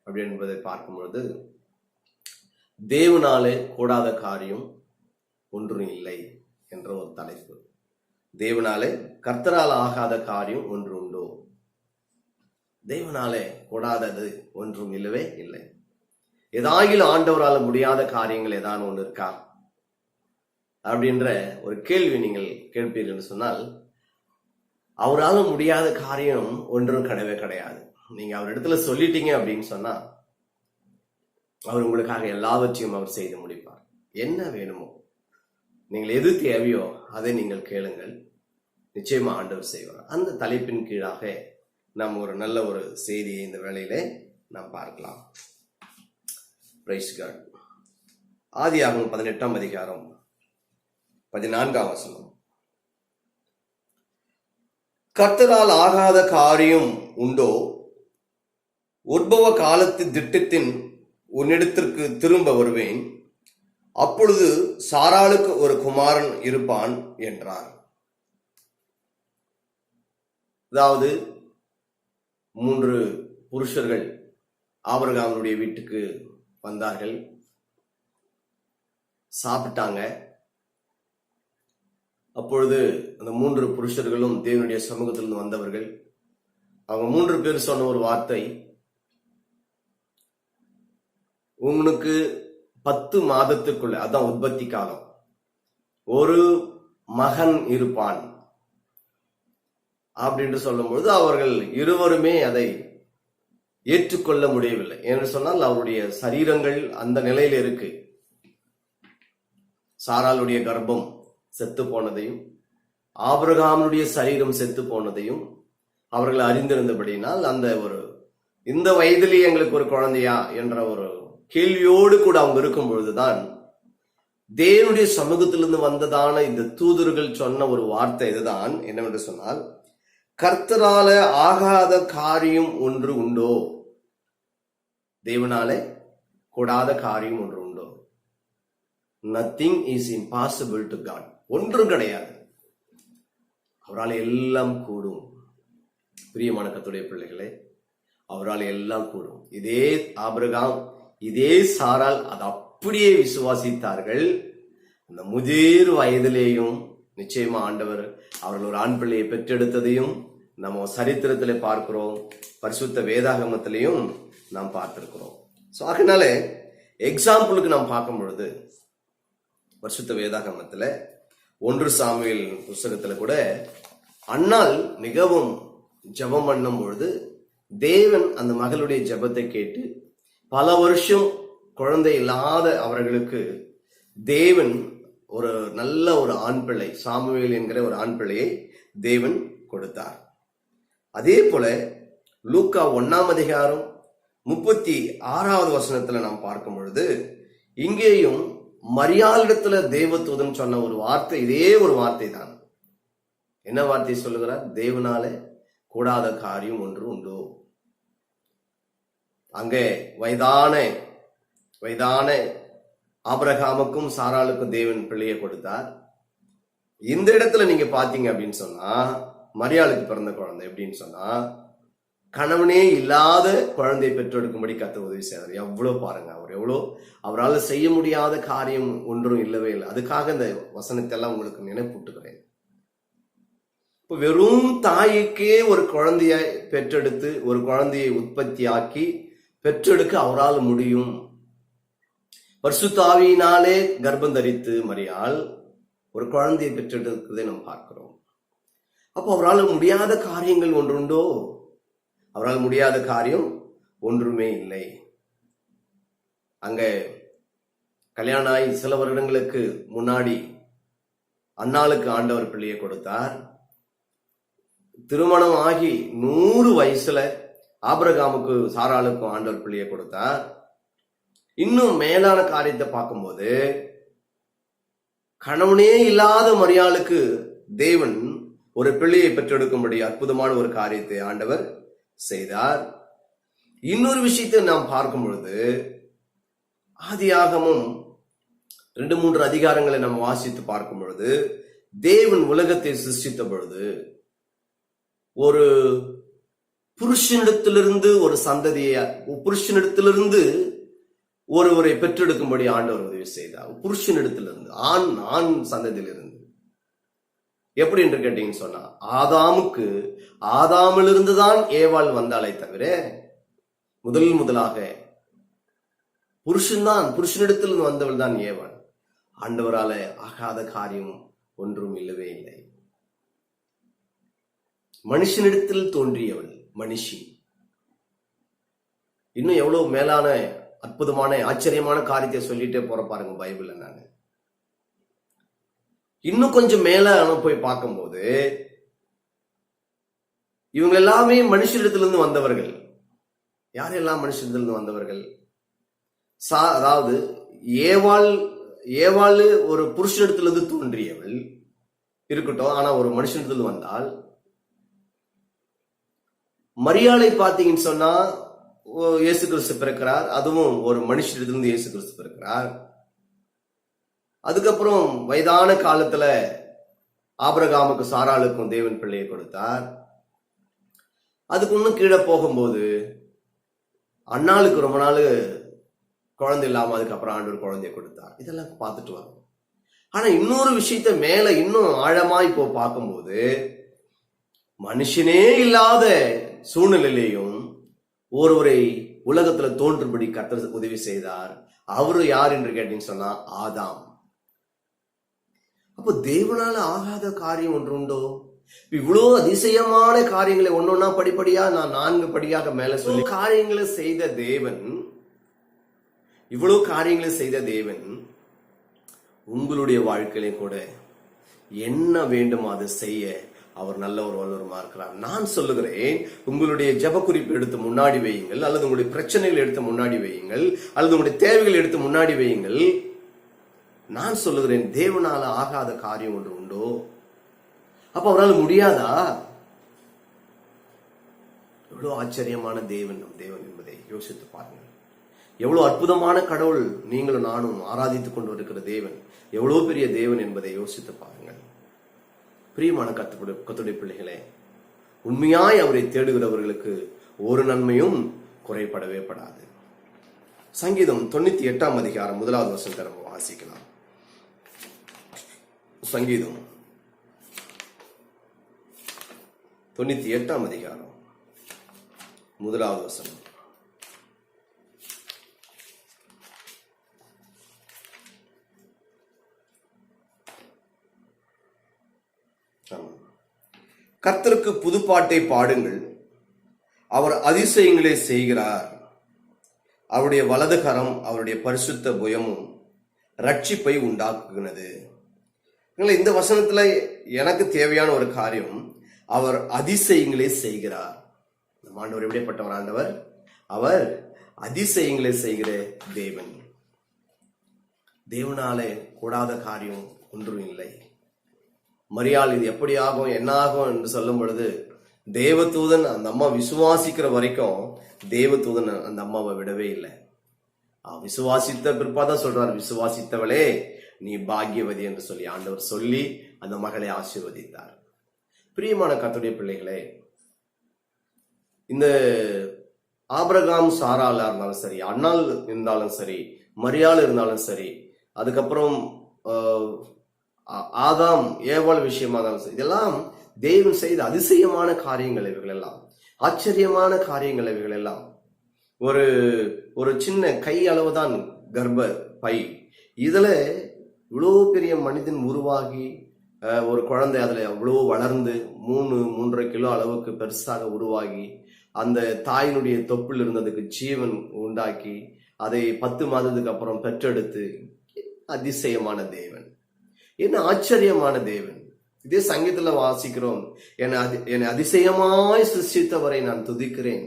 அப்படி என்பதை பார்க்கும்பொழுது, தேவனாலே கூடாத காரியம் ஒன்றும் இல்லை என்ற ஒரு தலைப்பு. தேவனாலே கர்த்தரால் ஆகாத காரியம் ஒன்று உண்டோ? தேவனாலே கூடாதது ஒன்றும் இல்லவே இல்லை. ஏதாகிலும் ஆண்டவரால் முடியாத காரியங்கள் ஏதாவது ஒன்று இருக்கா அப்படின்ற ஒரு கேள்வி நீங்கள் கேட்பீர்கள் என்று சொன்னால், அவரால் முடியாத காரியம் ஒன்றும் கிடையவே கிடையாது. நீங்க அவர் இடத்துல சொல்லிட்டீங்க அப்படின்னு சொன்னா அவர் உங்களுக்காக எல்லாவற்றையும் அவர் செய்து முடிப்பார். என்ன வேணுமோ, நீங்கள் எது தேவையோ அதை நீங்கள் கேளுங்கள், நிச்சயமா ஆண்டவர் செய்வார். அந்த தலைப்பின் கீழாக நாம் ஒரு நல்ல ஒரு செய்தியை இந்த வேளையிலே நாம் பார்க்கலாம். Praise God. ஆதியாகமம் 18ஆம் அதிகாரம் 14ஆம் வசனம். கர்த்தரால் ஆகாத காரியம் உண்டோ? உற்பவ காலத்து திட்டத்தின் உன்னிடத்திற்கு திரும்ப வருவேன், அப்பொழுது சாராளுக்கு ஒரு குமாரன் இருப்பான் என்றார். அதாவது 3 புருஷர்கள் ஆபிரகாமுடைய வீட்டுக்கு வந்தார்கள், சாப்பிட்டாங்க. அப்பொழுது அந்த 3 புருஷர்களும் தேவனுடைய சமூகத்திலிருந்து வந்தவர்கள். அவங்க 3 பேர் சொன்ன ஒரு வார்த்தை, உங்களுக்கு 10 மாதத்துக்குள்ள, அதான் உற்பத்தி காலம், ஒரு மகன் இருப்பான் அப்படின்னு சொல்லும்பொழுது அவர்கள் இருவருமே அதை ஏற்றுக்கொள்ள முடியவில்லை. என்று சொன்னால் அவருடைய சரீரங்கள் அந்த நிலையில இருக்கு. சாராளுடைய கர்ப்பம் செத்து போனதையும் ஆபிரகாமுடைய சரீரம் செத்து போனதையும் அவர்கள் அறிந்திருந்தபடினால் இந்த வயதிலேயே எங்களுக்கு ஒரு குழந்தையா என்ற ஒரு கேள்வியோடு கூட அவங்க இருக்கும் பொழுதுதான் தேவனுடைய சமூகத்திலிருந்து வந்ததான இந்த தூதர்கள் சொன்ன ஒரு வார்த்தை இதுதான். என்னவென்று சொன்னால், கர்த்தரால ஆகாத காரியம் ஒன்று உண்டோ? தேவனாலே கூடாத காரியம் ஒன்று உண்டோ? Nothing is impossible to God. ஒன்றும் கிடையாது, அவரால் எல்லாம் கூடும். பிரியமான கர்த்தருடைய பிள்ளைகளே, அவரால் எல்லாம் கூடும். இதே ஆபிரகாம், இதே சாராள் அதை அப்படியே விசுவாசித்தார்கள். அந்த முதிர் வயதிலேயும் நிச்சயமா ஆண்டவர் அவர்கள் ஒரு ஆண் பிள்ளையை பெற்றெடுத்ததையும் நம்ம சரித்திரத்திலே பார்க்கிறோம், பரிசுத்த வேதாகமத்திலையும் நாம் பார்த்திருக்கிறோம். ஸோ அதனால எக்ஸாம்பிளுக்கு நாம் பார்க்கும் பொழுது பரிசுத்த வேதாகமத்துல 1 சாமுவேல் புஸ்தகத்துல கூட அன்னாள் மிகவும் ஜெபம் பண்ணும் பொழுது தேவன் அந்த மகளுடைய ஜெபத்தை கேட்டு பல வருஷம் குழந்தை இல்லாத அவர்களுக்கு தேவன் ஒரு நல்ல ஒரு ஆண் பிள்ளை, சாமுவேல் என்கிற ஒரு ஆண் பிள்ளையை தேவன் கொடுத்தார். அதே போல லூக்கா 1ஆம் அதிகாரம் 36வது வசனத்துல நாம் பார்க்கும் பொழுது இங்கேயும் மரியாளிடத்துல தேவதூதன் சொன்ன ஒரு வார்த்தை, இதே ஒரு வார்த்தை தான். என்ன வார்த்தை சொல்லுகிறார்? தேவனாலே கூடாத காரியம் ஒன்று உண்டோ. அங்கே வயதான ஆபிரகாமுக்கும் சாராளுக்கும் தேவன் பிள்ளையை கொடுத்தார். இந்த இடத்துல நீங்க பாத்தீங்க அப்படின்னு சொன்னா, மரியாளுக்கு பிறந்த குழந்தை எப்படின்னு சொன்னா, கணவனே இல்லாத குழந்தையை பெற்றெடுக்கும்படி கர்த்தர் உதவி செய்தார். எவ்வளவு பாருங்க, அவரால் செய்ய முடியாத காரியம் ஒன்றும் இல்லவே இல்லை. அதுக்காக இந்த வசனத்தை எல்லாம் உங்களுக்கு நினைப்பூட்டுகிறேன். இப்ப வெறும் தாய்க்கே ஒரு குழந்தையை பெற்றெடுத்து ஒரு குழந்தையை உற்பத்தி ஆக்கி பெற்றெடுக்க அவரால் முடியும். பரிசுத்த ஆவியினாலே கர்ப்பம் தரித்து மரியாள் ஒரு குழந்தையை பெற்றெடுக்கிறதை நாம் பார்க்கிறோம். அப்போ அவரால் முடியாத காரியங்கள் ஒன்றுண்டோ? அவரால் முடியாத காரியம் ஒன்றுமே இல்லை. அங்க கல்யாணம் ஆகி சில வருடங்களுக்கு முன்னாடி அன்னாளுக்கு ஆண்டவர் பிள்ளையை கொடுத்தார். திருமணம் ஆகி 100 வயசுல ஆபிரகாமுக்கு சாராளுக்கும் ஆண்டவர் பிள்ளையை கொடுத்தார். இன்னும் மேலான காரியத்தை பார்க்கும்போது, கணவனே இல்லாத மரியாளுக்கு தேவன் ஒரு பிள்ளையை பெற்றெடுக்கும்படி அற்புதமான ஒரு காரியத்தை ஆண்டவர் செய்தார். இன்னொரு விஷயத்தை நாம் பார்க்கும் பொழுது, ஆதியாகமும் 2-3 அதிகாரங்களை நம்ம வாசித்து பார்க்கும் பொழுது, தேவன் உலகத்தை சிருஷ்டித்த பொழுது ஒரு புருஷனிடத்திலிருந்து ஒரு சந்ததியை, புருஷனிடத்திலிருந்து ஒருவரை பெற்றெடுக்கும்படி ஆண்டவர் உதவி செய்தார். புருஷனிடத்திலிருந்து, ஆண் சந்ததியிலிருந்து. எப்படி என்று கேட்டீங்கன்னு சொன்னா, ஆதாமிலிருந்து தான் ஏவாள் வந்தாலே தவிர முதலாக புருஷனிடத்திலிருந்து வந்தவள் தான் ஏவாள். ஆண்டவரால ஆகாத காரியம் ஒன்றும் இல்லவே இல்லை. மனுஷனிடத்தில் தோன்றியவள் மனுஷி. இன்னும் எவ்வளவு மேலான அற்புதமான ஆச்சரியமான காரியத்தை சொல்லிட்டே போற பாருங்க பைபிள்ல. நான் இன்னும் கொஞ்சம் மேல போய் பார்க்கும்போது, இவங்க எல்லாமே மனுஷனிடத்திலிருந்து வந்தவர்கள். யாரெல்லாம் மனுஷனிடத்திலிருந்து வந்தவர்கள்? அதாவது ஏவாள் ஒரு புருஷனிடத்திலிருந்து தோன்றியவள் இருக்கட்டும், ஆனா ஒரு மனுஷனிடத்திலிருந்து வந்தால். மரியாளை பார்த்தீங்கன்னு சொன்னா, இயேசு கிறிஸ்து பிறக்கிறார், அதுவும் ஒரு மனுஷனிடத்திலிருந்து இயேசு கிறிஸ்து பிறக்கிறார். அதுக்கப்புறம் வயதான காலத்துல ஆபிரகாமுக்கு சாராளுக்கும் தேவன் பிள்ளையை கொடுத்தார். அதுக்கு இன்னும் கீழே போகும்போது அண்ணாளுக்கு ரொம்ப நாள் குழந்தை இல்லாம அதுக்கப்புறம் ஆண்டவர் குழந்தைய கொடுத்தார். இதெல்லாம் பார்த்துட்டு வரோம். ஆனா இன்னொரு விஷயத்த மேல இன்னும் ஆழமா இப்போ பார்க்கும்போது, மனுஷனே இல்லாத சூழ்நிலையிலையும் ஒருவரை உலகத்துல தோன்றும்படி கர்த்தர் உதவி செய்தார். அவரு யார் என்று கேட்டீங்கன்னு சொன்னா, ஆதாம். அப்போ தேவனால ஆகாத காரியம் ஒன்று உண்டோ? இவ்வளவு அதிசயமான காரியங்களை ஒன்னொன்னா படிப்படியா நான் 4 படியாக மேல சொல்லி காரியங்களை செய்த தேவன், இவ்வளவு காரியங்களை செய்த தேவன் உங்களுடைய வாழ்க்கையிலே கூட என்ன வேண்டும் அதை செய்ய அவர் நல்ல ஒரு வல்லவருமா இருக்கிறார். நான் சொல்லுகிறேன், உங்களுடைய ஜெப குறிப்பு எடுத்து முன்னாடி வையுங்கள், அல்லது உங்களுடைய பிரச்சனைகள் எடுத்து முன்னாடி வையுங்கள், அல்லது உங்களுடைய தேவைகள் எடுத்து முன்னாடி வையுங்கள். நான் சொல்லுகிறேன், தேவனால ஆகாத காரியம் ஒன்று உண்டோ? அப்ப அவரால் முடியாதா? எவ்வளவு ஆச்சரியமான தேவன் நம் தேவன் என்பதை யோசித்து பாருங்கள். எவ்வளவு அற்புதமான கடவுள் நீங்களும் நானும் ஆராதித்துக் கொண்டு இருக்கிற தேவன் எவ்வளவு பெரிய தேவன் என்பதை யோசித்து பாருங்கள். பிரியமான கர்த்தருடைய பிள்ளைகளே, உண்மையாய் அவரை தேடுகிறவர்களுக்கு ஒரு நன்மையும் குறைபடவே படாது. சங்கீதம் 98ஆம் அதிகாரம் 1வது வசனத்தை நம்ம வாசிக்கலாம். சங்கீதம் 98ஆம் அதிகாரம் 1வது வசனம். கர்த்தருக்கு புதுப்பாட்டை பாடுங்கள், அவர் அதிசயங்களை செய்கிறார். அவருடைய வலது கரம் அவருடைய பரிசுத்த புயமும் ரட்சிப்பை உண்டாக்குகிறது. இந்த வசனத்துல எனக்கு தேவையான ஒரு காரியம், அவர் அதிசயங்களை செய்கிறார். ஆண்டவர் எப்படிப்பட்டவர்? ஆண்டவர் அவர் அதிசயங்களை செய்கிற தேவன். தேவனாலே கூடாத காரியம் ஒன்றும் இல்லை. மரியாள் இது எப்படி ஆகும் என்ன ஆகும் என்று சொல்லும் பொழுது தேவதூதன் அந்த அம்மா விசுவாசிக்கிற வரைக்கும் தேவதூதன் அந்த அம்மாவை விடவே இல்லை. விசுவாசித்த பிற்பாதான் சொல்றார், விசுவாசித்தவளே நீ பாக்கியவதி என்று சொல்லி ஆண்டவர் சொல்லி அந்த மகளை ஆசீர்வதித்தார். பிரியமான கர்த்தருடைய பிள்ளைகளே, இந்த ஆபிரகாம் சாராளா இருந்தாலும் சரி, அன்னாள் இருந்தாலும் சரி, மரியாள் இருந்தாலும் சரி, அதுக்கப்புறம் ஆதாம் ஏவாள் விஷயமா இருந்தாலும் சரி, இதெல்லாம் தேவன் செய்த அதிசயமான காரியங்கள். இவைகள் எல்லாம் ஆச்சரியமான காரியங்கள். இவைகள் எல்லாம் ஒரு சின்ன கை அளவுதான் கர்ப்ப பை. இதுல இவ்வளவு பெரிய மனிதன் உருவாகி ஒரு குழந்தை அதுல அவ்வளவு வளர்ந்து 3-3.5 கிலோ அளவுக்கு பெருசாக உருவாகி அந்த தாயினுடைய தொப்புள் இருந்ததுக்கு ஜீவன் உண்டாக்கி அதை 10 மாதத்துக்கு அப்புறம் பெற்றெடுத்து, அதிசயமான தேவன், என்ன ஆச்சரியமான தேவன். இதே சங்கீதத்துல வாசிக்கிறோம், என்னை அதிசயமாய் சிருஷ்டித்தவரை நான் துதிக்கிறேன்,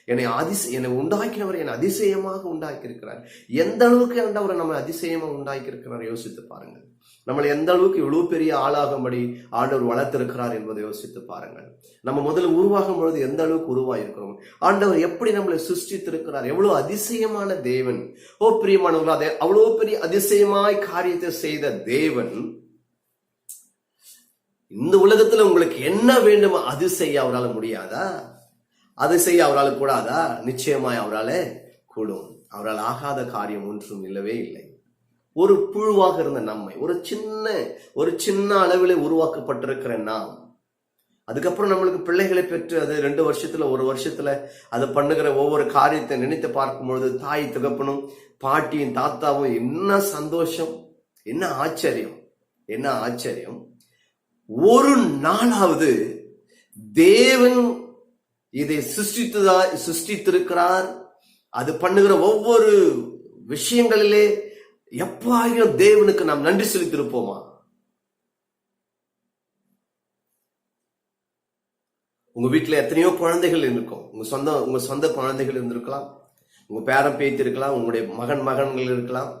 என்னை உண்டாக்கினவர் என்னை அதிசயமாக உண்டாக்கி இருக்கிறார். எந்த அளவுக்கு ஆண்டவரை நம்ம அதிசயமா உண்டாக்கி இருக்கிறார் யோசித்து பாருங்கள். நம்மளை எந்த அளவுக்கு இவ்வளவு பெரிய ஆளாகும்படி ஆண்டவர் வளர்த்திருக்கிறார் என்பதை யோசித்து பாருங்கள். நம்ம முதல்ல உருவாகும் பொழுது எந்த அளவுக்கு உருவாயிருக்கிறோம், ஆண்டவர் எப்படி நம்மளை சிருஷ்டித்திருக்கிறார், எவ்வளவு அதிசயமான தேவன். ஓ பிரியமானவர்களா, அதை அவ்வளவு பெரிய அதிசயமாய் காரியத்தை செய்த தேவன் இந்த உலகத்துல உங்களுக்கு என்ன வேண்டுமோ அது செய்ய அவரால் முடியாதா? அது செய்ய அவரால் கூடாதா? நிச்சயமாய் அவரால் கூடும். அவரால் ஆகாத காரியம் ஒன்றும் இல்லவே இல்லை. ஒரு புழுவாக இருந்த நம்மை ஒரு சின்ன அளவில் உருவாக்கப்பட்டிருக்கிற நாம், அதுக்கப்புறம் நம்மளுக்கு பிள்ளைகளை பெற்று அது 2 வருஷத்துல 1 வருஷத்துல அது பண்ணுகிற ஒவ்வொரு காரியத்தை நினைத்து பார்க்கும் பொழுது தாய் தகப்பனும் பாட்டியும் தாத்தாவும் என்ன சந்தோஷம், என்ன ஆச்சரியம், என்ன ஆச்சரியம். ஒரு நாளாவது தேவன் இதை சிருஷ்டித்திருக்கிறார். அது பண்ணுகிற ஒவ்வொரு விஷயங்களிலே எப்பாயும் தேவனுக்கு நாம் நன்றி செலுத்திருப்போமா? உங்க வீட்டுல எத்தனையோ குழந்தைகள் இருக்கும். உங்க சொந்த குழந்தைகள் இருந்திருக்கலாம், உங்க பேரன் பேத்தி இருக்கலாம், உங்களுடைய மகன்கள் இருக்கலாம்.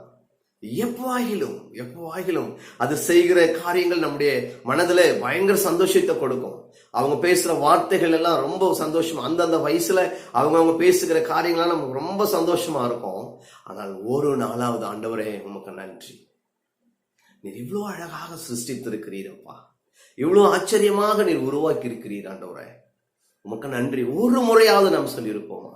எப்பவாகிலும் அது செய்கிற காரியங்கள் நம்முடைய மனதுல பயங்கர சந்தோஷத்தை கொடுக்கும். அவங்க பேசுற வார்த்தைகள் எல்லாம் ரொம்ப சந்தோஷமா, அந்தந்த வயசுல அவங்க பேசுகிற காரியங்கள்லாம் நமக்கு ரொம்ப சந்தோஷமா இருக்கும். ஆனால் ஒரு நாளாவது ஆண்டவரே உமக்கு நன்றி, நீர் இவ்வளவு அழகாக சிருஷ்டித்திருக்கிறீரப்பா, இவ்வளவு ஆச்சரியமாக நீர் உருவாக்கி இருக்கிறீர் ஆண்டவரே, உமக்கு நன்றி. ஒரு முறையாவது நாம் சொல்லியிருப்போமா?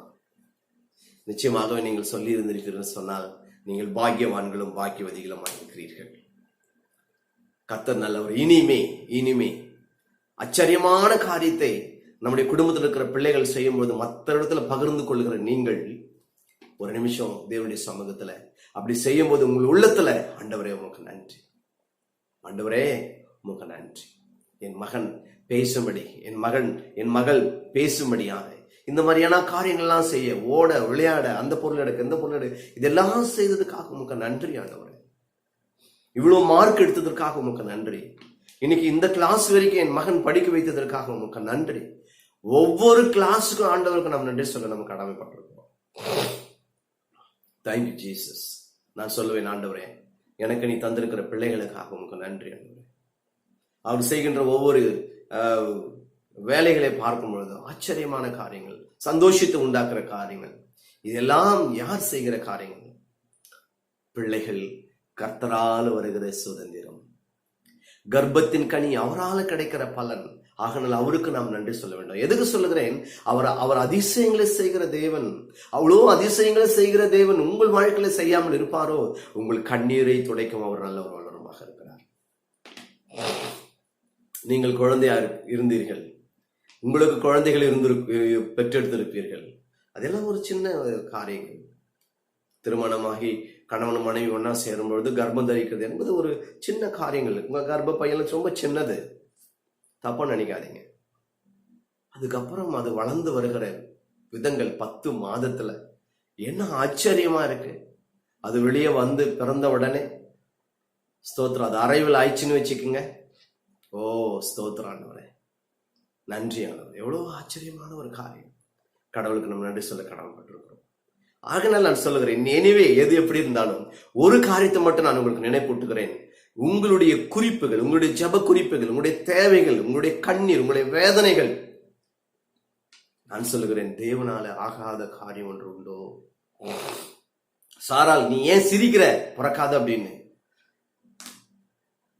நிச்சயமாகவே நீங்கள் சொல்லி இருந்திருக்கிறீர்கள் சொன்னால் நீங்கள் பாக்கியவான்களும் பாக்கியவதிகளும் இருக்கிறீர்கள். கர்த்தர் நல்லவர். இனிமே ஆச்சரியமான காரியத்தை நம்முடைய குடும்பத்தில் இருக்கிற பிள்ளைகள் செய்யும் போது மற்ற இடத்துல பகிர்ந்து கொள்கிற நீங்கள் ஒரு நிமிஷம் தேவனுடைய சமூகத்துல அப்படி செய்யும் போது உங்கள் உள்ளத்துல ஆண்டவரே உமக்கு நன்றி, ஆண்டவரே உமக்கு நன்றி. என் மகன் பேசும்படி, என் மகள் பேசும்படியாக இந்த மாதிரியான காரியங்கள்லாம் செய்ய, ஓட, விளையாட, அந்த பொருள் எடுக்க, இந்த பொருள் எடுக்க, இதெல்லாம் செய்ததுக்காக உமக்கு நன்றி ஆண்டவரே. இவ்வளவு மார்க் எடுத்ததற்காக உமக்கு நன்றி. இன்னைக்கு இந்த கிளாஸ் வரைக்கும் என் மகன் படிக்க வைத்ததற்காக உமக்கு நன்றி. ஒவ்வொரு கிளாஸுக்கும் ஆண்டவருக்கு நம்ம நன்றி சொல்ல நம்ம கடமைப்பட்டிருக்கோம். Thank you Jesus. நான் சொல்லுவேன், ஆண்டவரே எனக்கு நீ தந்திருக்கிற பிள்ளைகளுக்காக உமக்கு நன்றி ஆண்டவரே. அவர் செய்கின்ற ஒவ்வொரு வேலைகளை பார்க்கும் பொழுது ஆச்சரியமான காரியங்கள், சந்தோஷத்தை உண்டாக்குற காரியங்கள், இதெல்லாம் யார் செய்கிற காரியங்கள்? பிள்ளைகள் கர்த்தரால் வருகிற சுதந்திரம், கர்ப்பத்தின் கனி அவரால் கிடைக்கிற பலன். ஆகனால் அவருக்கு நாம் நன்றி சொல்ல வேண்டும். எதுக்கு சொல்லுகிறேன்? அவர் அதிசயங்களை செய்கிற தேவன், அவ்வளோ அதிசயங்களை செய்கிற தேவன் உங்கள் வாழ்க்கையில செய்யாமல் இருப்பாரோ? உங்கள் கண்ணீரை துடைக்கும் அவர் நல்ல ஒரு வல்லவராக இருக்கிறார். நீங்கள் குழந்தையா இருந்தீர்கள், உங்களுக்கு குழந்தைகள் பெற்றெடுத்திருப்பீர்கள். அதெல்லாம் ஒரு சின்ன காரியங்கள். திருமணமாகி கணவன் மனைவி ஒன்னா சேரும் பொழுது கர்ப்பம் தரிக்கிறது என்பது ஒரு சின்ன காரியங்கள். உங்க கர்ப்ப பையன் ரொம்ப சின்னது, தப்பா நினைக்காதீங்க. அதுக்கப்புறம் அது வளர்ந்து வருகிற விதங்கள் 10 மாதத்துல என்ன ஆச்சரியமா இருக்கு. அது வெளியே வந்து பிறந்த உடனே ஸ்தோத்திரம், அது அரைவில் ஆயிடுச்சுன்னு வச்சுக்கோங்க. ஓ ஸ்தோத்திரம் ஆண்டவரே, நன்றி ஆண்டவரே. எவ்வளவு ஆச்சரியமான ஒரு காரியம். கடவுளுக்கு நம்ம நன்றி சொல்ல கடமைப்பட்டிருக்கிறோம். ஆகனால் நான் சொல்லுகிறேன், எனவே எது எப்படி இருந்தாலும் ஒரு காரியத்தை மட்டும் நான் உங்களுக்கு நினைப்பூட்டுகிறேன். உங்களுடைய குறிப்புகள், உங்களுடைய ஜெப குறிப்புகள், உங்களுடைய தேவைகள், உங்களுடைய கண்ணீர், உங்களுடைய வேதனைகள், நான் சொல்லுகிறேன், தேவனால ஆகாத காரியம் ஒன்று உண்டோ? சாரால், நீ ஏன் சிரிக்கிற பிறக்காத அப்படின்னு.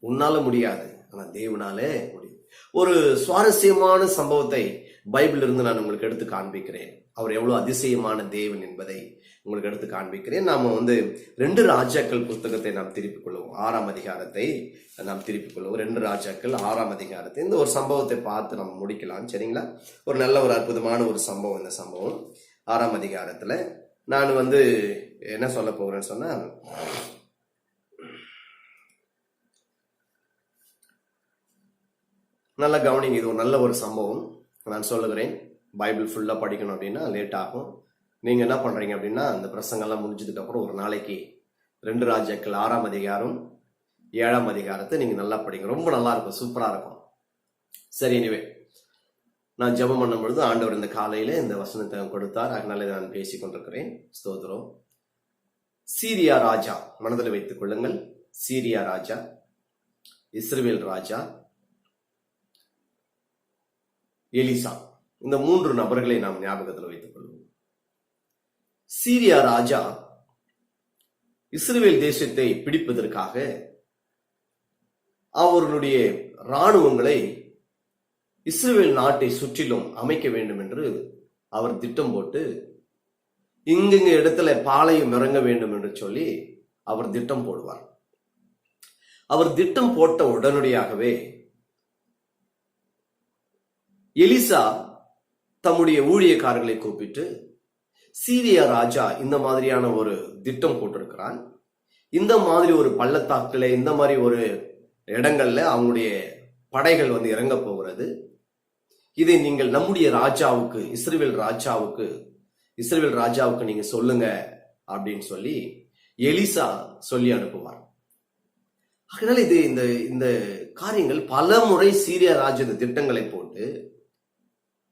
உன்னால முடியாது, ஆனா தேவனாலே முடியும். ஒரு சுவாரஸ்யமான சம்பவத்தை பைபிள் இருந்து நான் உங்களுக்கு எடுத்து காண்பிக்கிறேன். அவர் எவ்வளவு அதிசயமான தேவன் என்பதை உங்களுக்கு எடுத்து காண்பிக்கிறேன். நாம 2 ராஜாக்கள் புத்தகத்தை நாம் திருப்பிக் கொள்வோம். 6ஆம் அதிகாரத்தை நாம் திருப்பிக் கொள்வோம். 2 ராஜாக்கள் 6ஆம் அதிகாரத்தை இந்த ஒரு சம்பவத்தை பார்த்து நம்ம முடிக்கலாம். சரிங்களா? ஒரு நல்ல ஒரு அற்புதமான ஒரு சம்பவம். இந்த சம்பவம் 6ஆம் அதிகாரத்துல நான் என்ன சொல்ல போகிறேன்னு சொன்னா, நல்லா கவனிங்க. இது ஒரு நல்ல ஒரு சம்பவம். நான் சொல்லுகிறேன், பைபிள் ஃபுல்லா படிக்கணும் அப்படின்னா லேட் ஆகும். நீங்க என்ன பண்றீங்க அப்படின்னா, அந்த பிரசங்கெல்லாம் முடிஞ்சதுக்கு அப்புறம் ஒரு நாளைக்கு 2 ராஜாக்கள் 6ஆம் அதிகாரம் 7ஆம் அதிகாரத்தை நீங்க நல்லா படிங்க. ரொம்ப நல்லா இருக்கும், சூப்பரா இருக்கும். சரி, எனிவே நான் ஜெபம் பண்ணும் பொழுது ஆண்டவர் இந்த காலையில இந்த வசனத்தை கொடுத்தார். அதனால நான் பேசிக் கொண்டிருக்கிறேன். ஸ்தோத்திரம். சீரியா ராஜா, மனதில் வைத்துக் கொள்ளுங்கள். சீரியா ராஜா, இஸ்ரவேல் ராஜா, எலிசா, இந்த 3 நபர்களை நாம் ஞாபகத்தில் வைத்துக் கொள்வோம். சீரியா ராஜா இஸ்ரவேல் தேசத்தை பிடிப்பதற்காக அவர்களுடைய இராணுவங்களை இஸ்ரவேல் நாட்டை சுற்றிலும் அமைக்க வேண்டும் என்று அவர் திட்டம் போட்டு, இங்குங்க இடத்துல பாளையம் இறங்க வேண்டும் என்று சொல்லி அவர் திட்டம் போடுவார். அவர் திட்டம் போட்ட உடனடியாகவே எலிசா தம்முடைய ஊழியக்காரர்களை கூப்பிட்டு, சீரியா ராஜா இந்த மாதிரியான ஒரு திட்டம் போட்டிருக்கிறான், இந்த மாதிரி ஒரு பள்ளத்தாக்குல, இந்த மாதிரி ஒரு இடங்கள்ல அவங்களுடைய படைகள் இறங்க போகிறது, இதை நீங்கள் நம்முடைய ராஜாவுக்கு, இஸ்ரவேல் ராஜாவுக்கு நீங்க சொல்லுங்க அப்படின்னு சொல்லி எலிசா சொல்லி அனுப்புவார். அதனால இந்த காரியங்கள் பல முறை சீரியா ராஜா இந்த திட்டங்களை போட்டு,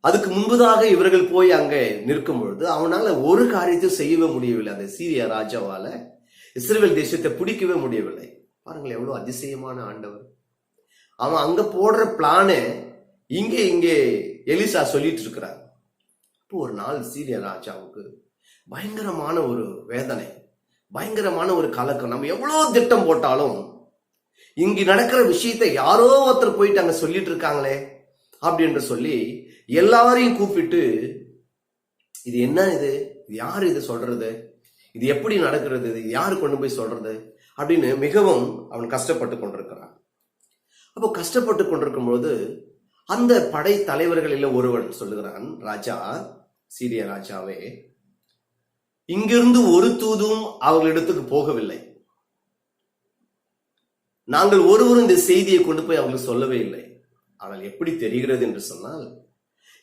அதுக்கு முன்பதாக இவர்கள் போய் அங்க நிற்கும் பொழுது அவனால ஒரு காரியத்தை செய்யவே முடியவில்லை. அந்த சீரியா ராஜாவால இஸ்ரவேல் தேசத்தை பிடிக்கவே முடியவில்லை. பாருங்கள், எவ்வளவு அதிசயமான ஆண்டவர். அவன் அங்க போடுற பிளான இங்கே எலிசா சொல்லிட்டு இருக்கிறார். இப்போ ஒரு நாள் சீரியா ராஜாவுக்கு பயங்கரமான ஒரு வேதனை, பயங்கரமான ஒரு கலக்கம். நம்ம எவ்வளவு திட்டம் போட்டாலும் இங்க நடக்கிற விஷயத்தை யாரோ ஒருத்தர் போயிட்டு அங்க சொல்லிட்டு இருக்காங்களே அப்படின்னு சொல்லி எல்லாரையும் கூப்பிட்டு, இது என்ன, இது யாரு இது சொல்றது, இது எப்படி நடக்கிறது, இது யாரு கொண்டு போய் சொல்றது அப்படின்னு மிகவும் அவன் கஷ்டப்பட்டு கொண்டிருக்கிறான். அப்போ கஷ்டப்பட்டு கொண்டிருக்கும் பொழுது அந்த படை தலைவர்களில் ஒருவன் சொல்லுகிறான், ராஜா, சீரியா ராஜாவே, இங்கிருந்து ஒரு தூதும் அவர்களிடத்துக்கு போகவில்லை. நாங்கள் ஒருவரும் இந்த செய்தியை கொண்டு போய் அவங்களுக்கு சொல்லவே இல்லை. ஆனால் எப்படி தெரிகிறது என்று சொன்னால்,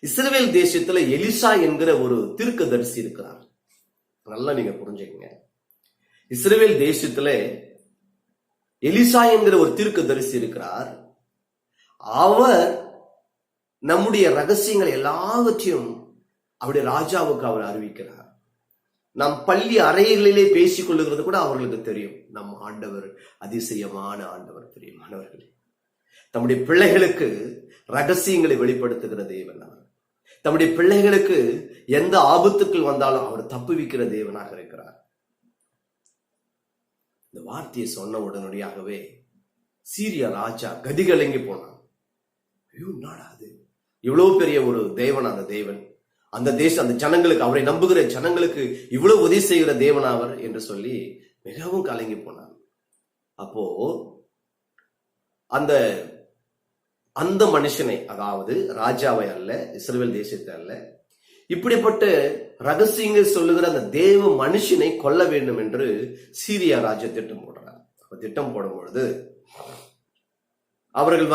இஸ்ரவேல் தேசத்துல எலிசா என்கிற ஒரு தீர்க்கதரிசி இருக்கிறார். நல்லா நீங்க புரிஞ்சுக்கங்க. இஸ்ரவேல் தேசத்துல எலிசா என்கிற ஒரு தீர்க்கதரிசி இருக்கிறார். அவர் நம்முடைய ரகசியங்கள் எல்லாவற்றையும் அவருடைய ராஜாவுக்கு அவர் அறிவிக்கிறார். நம் பள்ளி அறைகளிலே பேசிக் கொள்ளுகிறது கூட அவர்களுக்கு தெரியும். நம் ஆண்டவர் அதிசயமான ஆண்டவர். பிரியமானவர்களே, தம்முடைய பிள்ளைகளுக்கு ரகசியங்களை வெளிப்படுத்துகிற தேவன் அவர். தம்முடைய பிள்ளைகளுக்கு எந்த ஆபத்துக்கள் வந்தாலும் அவர் தப்புவிக்கிற தேவனாக இருக்கிறார். இந்த வார்த்தையை சொன்ன உடனடியாகவே சீரியா ராஜா கதிகலங்கி போனான். ஐயோ, நாடா அது, இவ்வளவு பெரிய ஒரு தேவன், அந்த தேவன் அந்த தேசம், அந்த ஜனங்களுக்கு, அவரை நம்புகிற ஜனங்களுக்கு இவ்வளவு உதவி செய்கிற தேவன் அவர் என்று சொல்லி மிகவும் கலங்கி போனான். அப்போ அந்த மனுஷனை, அதாவது ராஜாவை அல்ல, இஸ்ரவேல் தேசத்தை அல்ல, இப்படிப்பட்ட ரகசியங்கள் சொல்லுகிற அந்த தேவ மனுஷனை கொல்ல வேண்டும் என்று சீரியா ராஜா திட்டம் போடுறார். திட்டம் போடும் பொழுது அவர்கள்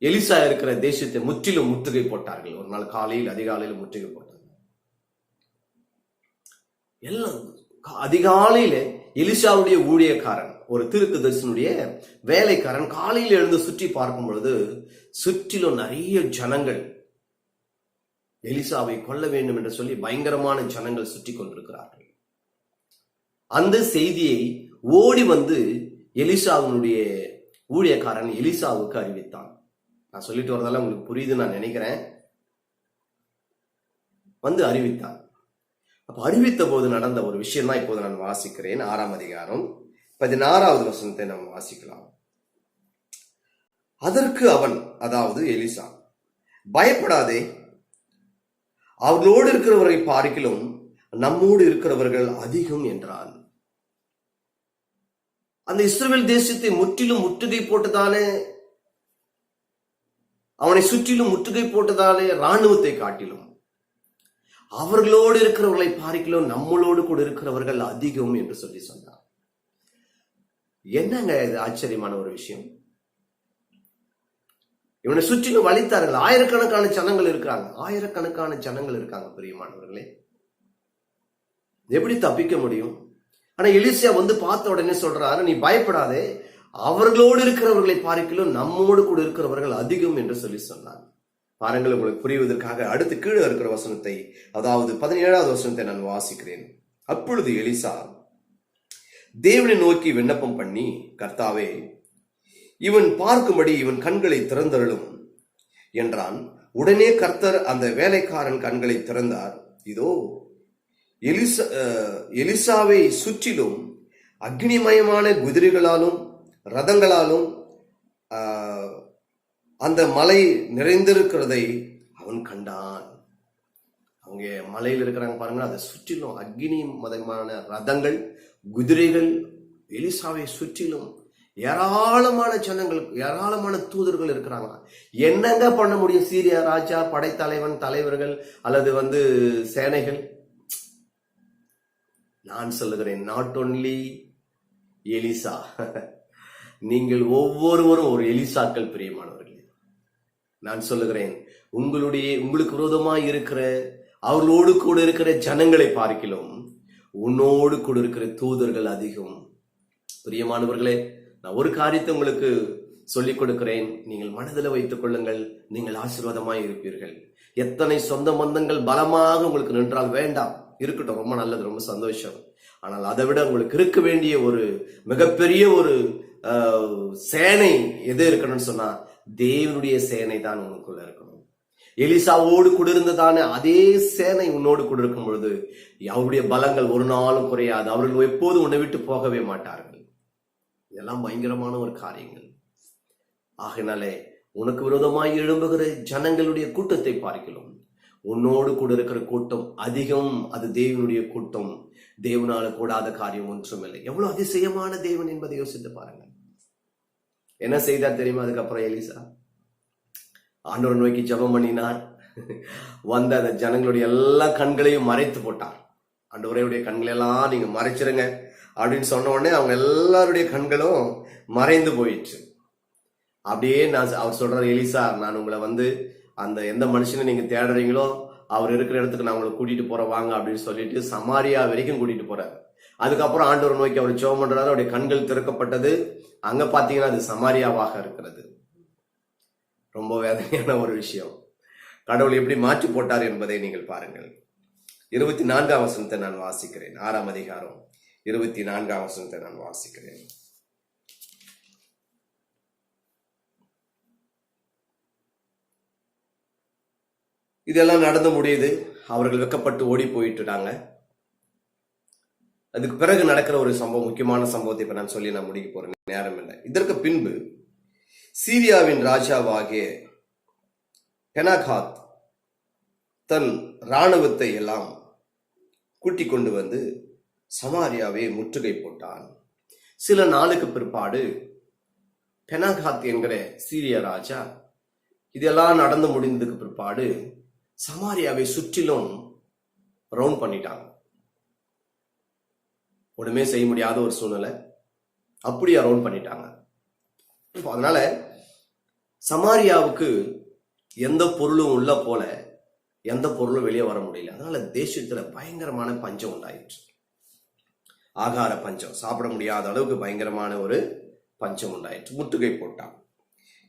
எலிசா இருக்கிற தேசத்தை முற்றிலும் முற்றுகை போட்டார்கள். ஒரு நாள் காலையில், அதிகாலையில் முற்றுகை போட்டார்கள். எல்லாம் அதிகாலையில எலிசாவுடைய ஊழியக்காரன், ஒரு தீர்க்கதரிசனுடைய வேலைக்காரன் காலையில் எழுந்து சுற்றி பார்க்கும் பொழுது சுற்றிலும் நிறைய ஜனங்கள் எலிசாவை கொல்ல வேண்டும் என்று சொல்லி பயங்கரமான ஜனங்கள் சுற்றி கொண்டிருக்கிறார்கள். அந்த செய்தியை ஓடி வந்து எலிசாவினுடைய ஊழியக்காரன் எலிசாவுக்கு அறிவித்தான். நான் சொல்லிட்டு வரதெல்லாம் உங்களுக்கு புரியுது நான் நினைக்கிறேன். வந்து அறிவித்தான். அப்ப அறிவித்த போது நடந்த ஒரு விஷயம் தான் இப்போது நான் வாசிக்கிறேன். 6ஆம் அதிகாரம் 16வது வசனத்தை நாம் வாசிக்கலாம். அதற்கு அவன், அதாவது எலிசா, பயப்படாதே, அவர்களோடு இருக்கிறவரை பார்க்கிலும் நம்மோடு இருக்கிறவர்கள் அதிகம் என்றான். அந்த இஸ்ரவேல் தேசத்தை முற்றிலும் முற்றுகை போட்டதாலே, அவனை சுற்றிலும் முற்றுகை போட்டதாலே இராணுவத்தை காட்டிலும் அவர்களோடு இருக்கிறவர்களை பார்க்கிலும் நம்மளோடு கூட இருக்கிறவர்கள் அதிகம் என்று சொல்லி சொன்னார். என்னங்க இது ஆச்சரியமான ஒரு விஷயம். இவனை சுற்றிலும் வலித்தார்கள். ஆயிரக்கணக்கான ஜனங்கள் இருக்காங்க. பிரியமானவர்களே, எப்படி தப்பிக்க முடியும்? ஆனா எலிசா வந்து பார்த்த உடனே சொல்றாரு, நீ பயப்படாதே, அவர்களோடு இருக்கிறவர்களை பார்க்கிலும் நம்மோடு கூட இருக்கிறவர்கள் அதிகம் என்று சொல்லி சொன்னார். பாருங்கள், உங்களுக்கு புரிவதற்காக அடுத்து கீழே இருக்கிற வசனத்தை, அதாவது 17வது வசனத்தை நான் வாசிக்கிறேன். அப்பொழுது எலிசா தேவனை நோக்கி விண்ணப்பம் பண்ணி, கர்த்தாவே, இவன் பார்க்கும்படி இவன் கண்களை திறந்தருளும் என்றான். உடனே கர்த்தர் அந்த வேலைக்காரன் கண்களை திறந்தார். இதோ எலிசாவை சுற்றிலும் அக்னிமயமான குதிரைகளாலும் ரதங்களாலும் அந்த மலை நிறைந்திருக்கிறதை அவன் கண்டான். அவங்க மலையில் இருக்கிறாங்க பாருங்க, அதை சுற்றிலும் அக்னி மதமான ரதங்கள், குதிரைகள், எலிசாவை சுற்றிலும் ஏராளமான ஜனங்கள், ஏராளமான தூதர்கள் இருக்கிறாங்க. என்னங்க பண்ண முடியும்? சீரியா ராஜா, படைத்தலைவன், தலைவர்கள் அல்லது சேனைகள். நான் சொல்லுகிறேன், நாட் ஒன்லி எலிசா, நீங்கள் ஒவ்வொருவரும் ஒரு எலிசாக்கள். பிரியமானவர்களே, நான் சொல்லுகிறேன், உங்களுக்கு விரோதமாய் இருக்கிற, அவர்களோடு கூட இருக்கிற ஜனங்களை பார்க்கிலும் உன்னோடு கூட இருக்கிற தூதர்கள் அதிகம். பிரியமானவர்களே, நான் ஒரு காரியத்தை உங்களுக்கு சொல்லிக் கொடுக்கிறேன், நீங்கள் மனதில் வைத்துக் கொள்ளுங்கள், நீங்கள் ஆசீர்வாதமாய் இருப்பீர்கள். எத்தனை சொந்த பந்தங்கள் பலமாக உங்களுக்கு நின்றால் வேண்டாம், இருக்கட்டும், ரொம்ப நல்லது, ரொம்ப சந்தோஷம். ஆனால் அதை விட உங்களுக்கு இருக்க வேண்டிய ஒரு மிகப்பெரிய ஒரு சேனை எது இருக்கணும்னு சொன்னா, தேவனுடைய சேனை தான் உனக்குள்ள இருக்கணும். எலிசாவோடு கூட இருந்ததான அதே சேனை உன்னோடு கூட இருக்கும் பொழுது அவருடைய பலங்கள் ஒரு நாளும் குறையாது. அவர்கள் எப்போதும் உன்னை விட்டு போகவே மாட்டார்கள். இதெல்லாம் பயங்கரமான ஒரு காரியங்கள். ஆகையினாலே உனக்கு விரோதமாய் எழும்புகிற ஜனங்களுடைய கூட்டத்தை பார்க்கலாம், உன்னோடு கூட இருக்கிற கூட்டம் அதிகம். அது தேவனுடைய கூட்டம். தேவனால கூடாத காரியம் ஒன்றுமில்லை. எவ்வளவு அதிசயமான தேவன் என்பதை யோசித்து பாருங்க. என்ன செய்தார் தெரியுமா? அதுக்கப்புறம் எலிசா ஆண்டவரை நோக்கி ஜெபம் பண்ணினார். வந்த அந்த ஜனங்களுடைய எல்லா கண்களையும் மறைத்து போட்டார். ஆண்டவருடைய கண்களை எல்லாம் நீங்க மறைச்சிருங்க அப்படின்னு சொன்ன உடனே அவங்க எல்லாருடைய கண்களும் மறைந்து போயிடுச்சு. அப்படியே அவர் சொல்றாரு, எலிசா, நான் உங்களை அந்த எந்த மனுஷனை நீங்க தேடுறீங்களோ அவர் இருக்கிற இடத்துக்கு நான் உங்களை கூட்டிட்டு போறேன் வாங்க அப்படின்னு சொல்லிட்டு சமாரியா வரைக்கும் கூட்டிட்டு போறாரு. அதுக்கப்புறம் ஆண்டவர் நோக்கி அவர் ஜெபம் பண்றாரு. அவருடைய கண்கள் திறக்கப்பட்டது. அங்க பாத்தீங்கன்னா அது சமாரியாவாக இருக்கிறது. ரொம்ப வேதனையான ஒரு விஷயம். கடவுள் எப்படி மாற்றி போட்டார் என்பதை நீங்கள் பாருங்கள். 24ஆம் வசனத்தை நான் வாசிக்கிறேன். 6ஆம் அதிகாரம் 24ஆம் வசனத்தை நான் வாசிக்கிறேன். இதெல்லாம் நடந்து முடியுது. அவர்கள் வெக்கப்பட்டு ஓடி போயிட்டுட்டாங்க. அதுக்கு பிறகு நடக்கிற ஒரு சம்பவம், முக்கியமான சம்பவத்தை இப்ப நான் சொல்லி நான் முடிக்க போறேன், நேரம் இல்லை. இதற்கு பின்பு சீரியாவின் ராஜாவாகிய பெனாகாத் தன் இராணுவத்தை எல்லாம் கூட்டிக் கொண்டு வந்து சமாரியாவை முற்றுகை போட்டான். சில நாளுக்கு பிற்பாடு பெனாகாத் என்கிற சீரிய ராஜா இதெல்லாம் நடந்து முடிந்ததுக்கு பிற்பாடு சமாரியாவை சுற்றிலும் ரவுண்ட் பண்ணிட்டாங்க. ஒண்ணுமே செய்ய முடியாத ஒரு சூழ்நிலை, அப்படியே ரவுண்ட் பண்ணிட்டாங்க. அதனால சமாரியாவுக்கு எந்த பொருளும் உள்ள போல எந்த பொருளும் வெளியே வர முடியல. அதனால தேசத்துல பயங்கரமான பஞ்சம் உண்டாயிற்று. ஆகார பஞ்சம், சாப்பிட முடியாத அளவுக்கு பயங்கரமான ஒரு பஞ்சம் உண்டாயிற்று. முற்றுகை போட்டான்.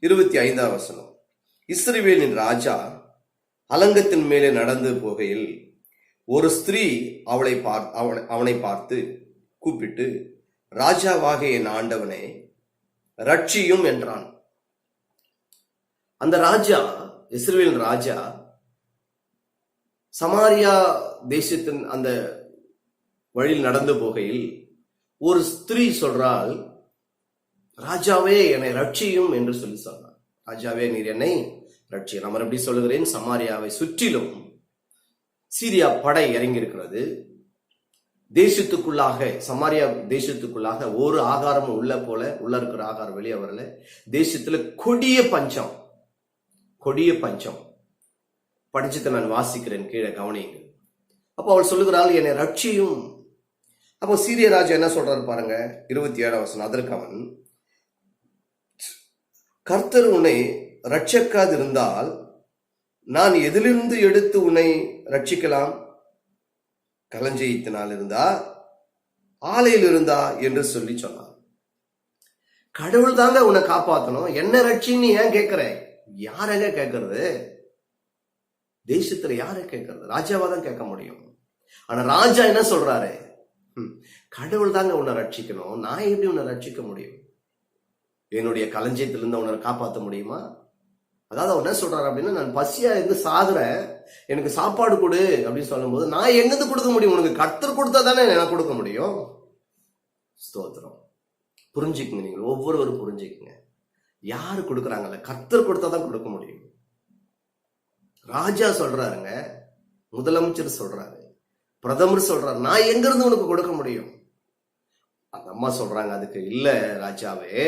25ஆம் வசனம், இஸ்ரவேலின் ராஜா அலங்கத்தின் மேலே நடந்து போகையில் ஒரு ஸ்திரீ அவனை பார்த்து கூப்பிட்டு, ராஜாவாகிய என் ஆண்டவனே, ரட்சியும் என்றான். அந்த ராஜா, இஸ்ரவேல் ராஜா, சமாரியா தேசத்தின் அந்த வழியில் நடந்து போகையில் ஒரு ஸ்திரீ சொல்றாள், ராஜாவே என்னை ரட்சியும் என்று சொல்லி சொன்னார். ராஜாவே நீர் என்னை ரட்சி. நான் மறுபடி சொல்லுகிறேன், சமாரியாவை சுற்றிலும் சீரியா படை இறங்கி இருக்கிறது. தேசத்துக்குள்ளாக, சமாரியா தேசத்துக்குள்ளாக ஒரு ஆகாரமும் உள்ள இருக்கிற ஆகாரம் வெளியே வரல. தேசத்துல கொடிய பஞ்சம். படிச்சதை நான் வாசிக்கிறேன், கீழே கவனிங்க. அப்போ அவள் சொல்லுகிறாள், என்னை ரட்சியும். அப்போ சீரிய ராஜா என்ன சொல்றாரு பாருங்க, 27 வசனம். அதற்கு அவன், கர்த்தர் உன்னை ரட்சிக்காதிருந்தால் நான் எதிலிருந்து எடுத்து உன்னை ரட்சிக்கலாம்? களஞ்சியத்தினால் இருந்தா, ஆலையில் இருந்தா என்று சொல்லி சொன்னார். கடவுள் தாங்க உன்னை காப்பாத்தணும், என்ன ரட்சின்னு ஏன் கேட்கிற? யாரங்க கேட்கறது? தேசத்துல யார கேட்கறது? ராஜாவாதான் கேட்க முடியும். ஆனா ராஜா என்ன சொல்றாரு, கடவுள் தாங்க உன்னை ரட்சிக்கணும், நான் எப்படி உன்னை ரட்சிக்க முடியும்? என்னுடைய களஞ்சியத்திலிருந்து உன்னை காப்பாற்ற முடியுமா? அதாவது அவன் என்ன சொல்றாரு அப்படின்னா, நான் பசியா இருந்து சாகுறேன், எனக்கு சாப்பாடு கொடு அப்படின்னு சொல்லும் போது, நான் எங்கிருந்து கொடுக்க முடியும்? உனக்கு கர்த்தர் கொடுத்தா தானே எனக்கு கொடுக்க முடியும். ஸ்தோத்திரம். புரிஞ்சுக்குங்க, நீங்க ஒவ்வொருவரும் புரிஞ்சுக்குங்க. யாரு கொடுக்குறாங்கல்ல, கர்த்தர் கொடுத்தாதான் கொடுக்க முடியும். ராஜா சொல்றாருங்க, முதலமைச்சர் சொல்றாரு, பிரதமர் சொல்றாரு, நான் எங்க இருந்து உனக்கு கொடுக்க முடியும்? அந்த அம்மா சொல்றாங்க, அதுக்கு இல்ல ராஜாவே,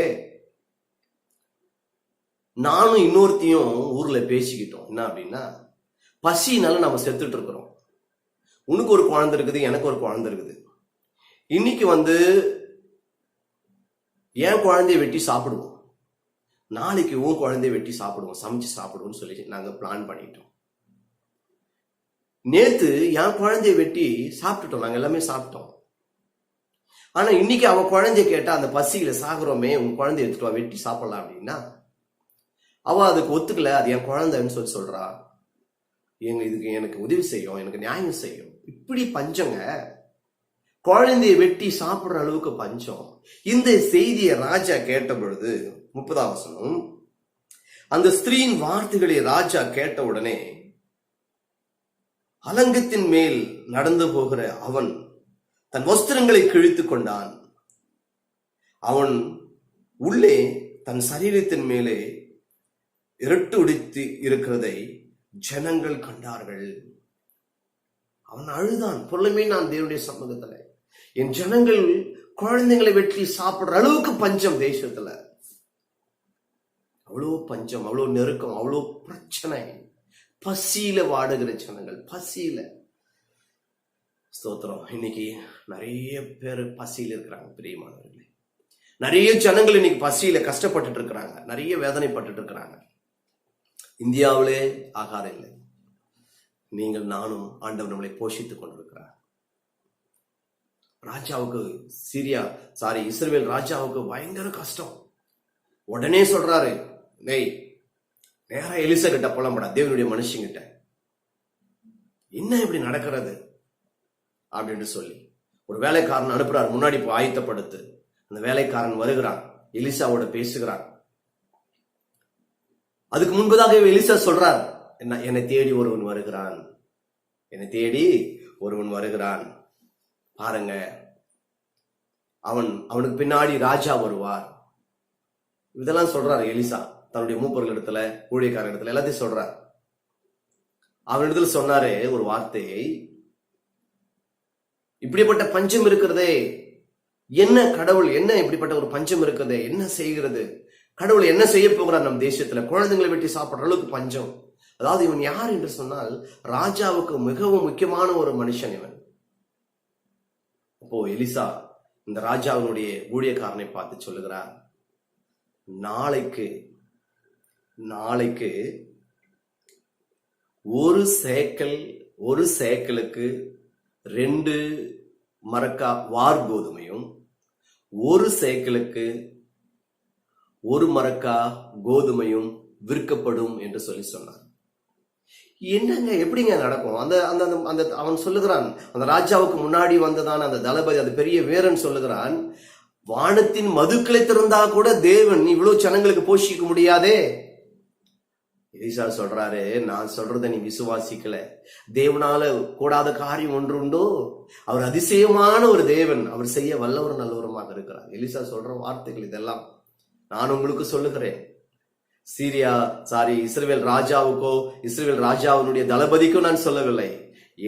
நானும் இன்னொருத்தையும் ஊர்ல பேசிக்கிட்டோம். என்ன அப்படின்னா, பசினால நம்ம செத்துட்டு இருக்கிறோம். உனக்கு ஒரு குழந்தை இருக்குது, எனக்கு ஒரு குழந்தை இருக்குது. இன்னைக்கு என் குழந்தைய வெட்டி சாப்பிடுவோம், நாளைக்கு உன் குழந்தைய வெட்டி சாப்பிடுவோம், சமைச்சு சாப்பிடுவோம்னு சொல்லி நாங்க பிளான் பண்ணிட்டோம். நேத்து என் குழந்தைய வெட்டி சாப்பிட்டுட்டோம், நாங்க எல்லாமே சாப்பிட்டோம். ஆனா இன்னைக்கு அவன் குழந்தைய கேட்டா, அந்த பசியில சாகுறோமே, உன் குழந்தைய எடுத்துட்டு வா, வெட்டி சாப்பிடலாம் அப்படின்னா, அவ அதுக்கு ஒத்துக்கல. அது என் குழந்தைன்னு சொல்லி சொல்றா. இதுக்கு எனக்கு உதவி செய்யும், எனக்கு நியாயம் செய்யும். இப்படி பஞ்சங்க, குழந்தைய வெட்டி சாப்பிடுற அளவுக்கு பஞ்சம். இந்த செய்தியை ராஜா கேட்ட பொழுது, 30 வசனம், அந்த ஸ்திரீயின் வார்த்தைகளை ராஜா கேட்ட உடனே, அலங்கத்தின் மேல் நடந்து போகிற அவன் தன் வஸ்திரங்களை கிழித்து கொண்டான். அவன் உள்ளே தன் சரீரத்தின் மேலே இரட்டு உடித்து இருக்கிறதை ஜனங்கள் கண்டார்கள். அவன் அழுதான், புலம்பினான் தேவனுடைய சமூகத்துல. என் ஜனங்கள் குழந்தைங்களை வெட்டி சாப்பிடுற அளவுக்கு பஞ்சம் தேசத்துல. அவ்வளோ பஞ்சம், அவ்வளோ நெருக்கம், அவ்வளோ பிரச்சனை. பசியில வாடுகிற ஜனங்கள், பசியில. ஸ்தோத்திரம். இன்னைக்கு நிறைய பேர் பசியில இருக்கிறாங்க பிரியமானவர்களே. நிறைய ஜனங்கள் இன்னைக்கு பசியில கஷ்டப்பட்டுட்டு இருக்கிறாங்க, நிறைய வேதனைப்பட்டு இருக்கிறாங்க. இந்தியாவிலே ஆகாரம் இல்லை. நீங்கள் நானும் ஆண்டவர் நம்மளை போஷித்துக் கொண்டிருக்கிறார். ராஜாவுக்கு இஸ்ரவேல் ராஜாவுக்கு பயங்கர கஷ்டம். உடனே சொல்றாரு, நேரா எலிசா கிட்ட புலம்படா, தேவனுடைய மனுஷங்கிட்ட, என்ன இப்படி நடக்கிறது அப்படின்னு சொல்லி ஒரு வேலைக்காரன் அனுப்புறார். முன்னாடி இப்போ ஆயத்தப்படுத்து. அந்த வேலைக்காரன் வருகிறான், எலிசாவோட பேசுகிறான். அதுக்கு முன்பதாக எலிசா சொல்றார், என்னை தேடி ஒருவன் வருகிறான், என்னை தேடி ஒருவன் வருகிறான் பாருங்க, அவனுக்கு பின்னாடி ராஜா வருவார். இதெல்லாம் சொல்றாரு எலிசா தன்னுடைய மூப்பர்கள் இடத்துல, ஊழியக்காரர் இடத்துல எல்லாத்தையும் சொல்றார். அவனிடத்துல சொன்னாரே ஒரு வார்த்தையை, இப்படிப்பட்ட பஞ்சம் இருக்கிறதே, என்ன கடவுள், என்ன இப்படிப்பட்ட ஒரு பஞ்சம் இருக்கிறதே, என்ன செய்கிறது கடவுள், என்ன செய்ய போகிறார் நம் தேசத்துல? குழந்தைங்களை வெட்டி சாப்பிடுற அளவுக்கு பஞ்சம். அதாவது இவன் யார் என்று சொன்னால், ராஜாவுக்கு மிகவும் முக்கியமான ஒரு மனுஷன் இவன். அப்போ எலிசா இந்த ராஜாவினுடைய ஊழியக்காரனை பார்த்து சொல்லுகிறார், நாளைக்கு ஒரு சேக்கலுக்கு 2 மரக்கா வார் கோதுமையும், 1 சேக்கலுக்கு 1 மரக்கா கோதுமையும் விற்கப்படும் என்று சொல்லி சொன்னார். என்னங்க எப்படிங்க நடக்கும்? அந்த அந்த அந்த அவன் சொல்லுகிறான், அந்த ராஜாவுக்கு முன்னாடி வந்ததான அந்த தளபதி, அந்த பெரிய வீரன் சொல்லுகிறான், வானத்தின் மதுக்களை திறந்தா கூட தேவன் இவ்வளவு ஜனங்களுக்கு போஷிக்க முடியாதே. எலிசா சொல்றாரு, நான் சொல்றத நீ விசுவாசிக்கல. தேவனால கூடாத காரியம் ஒன்று உண்டோ? அவர் அதிசயமான ஒரு தேவன், அவர் செய்ய வல்லவரும் நல்லவருமாக இருக்கிறார். எலிசா சொல்ற வார்த்தைகள் இதெல்லாம் நான் உங்களுக்கு சொல்லுகிறேன். இஸ்ரவேல் ராஜாவுக்கோ இஸ்ரவேல் ராஜாவினுடைய தளபதிக்கோ நான் சொல்லவில்லை,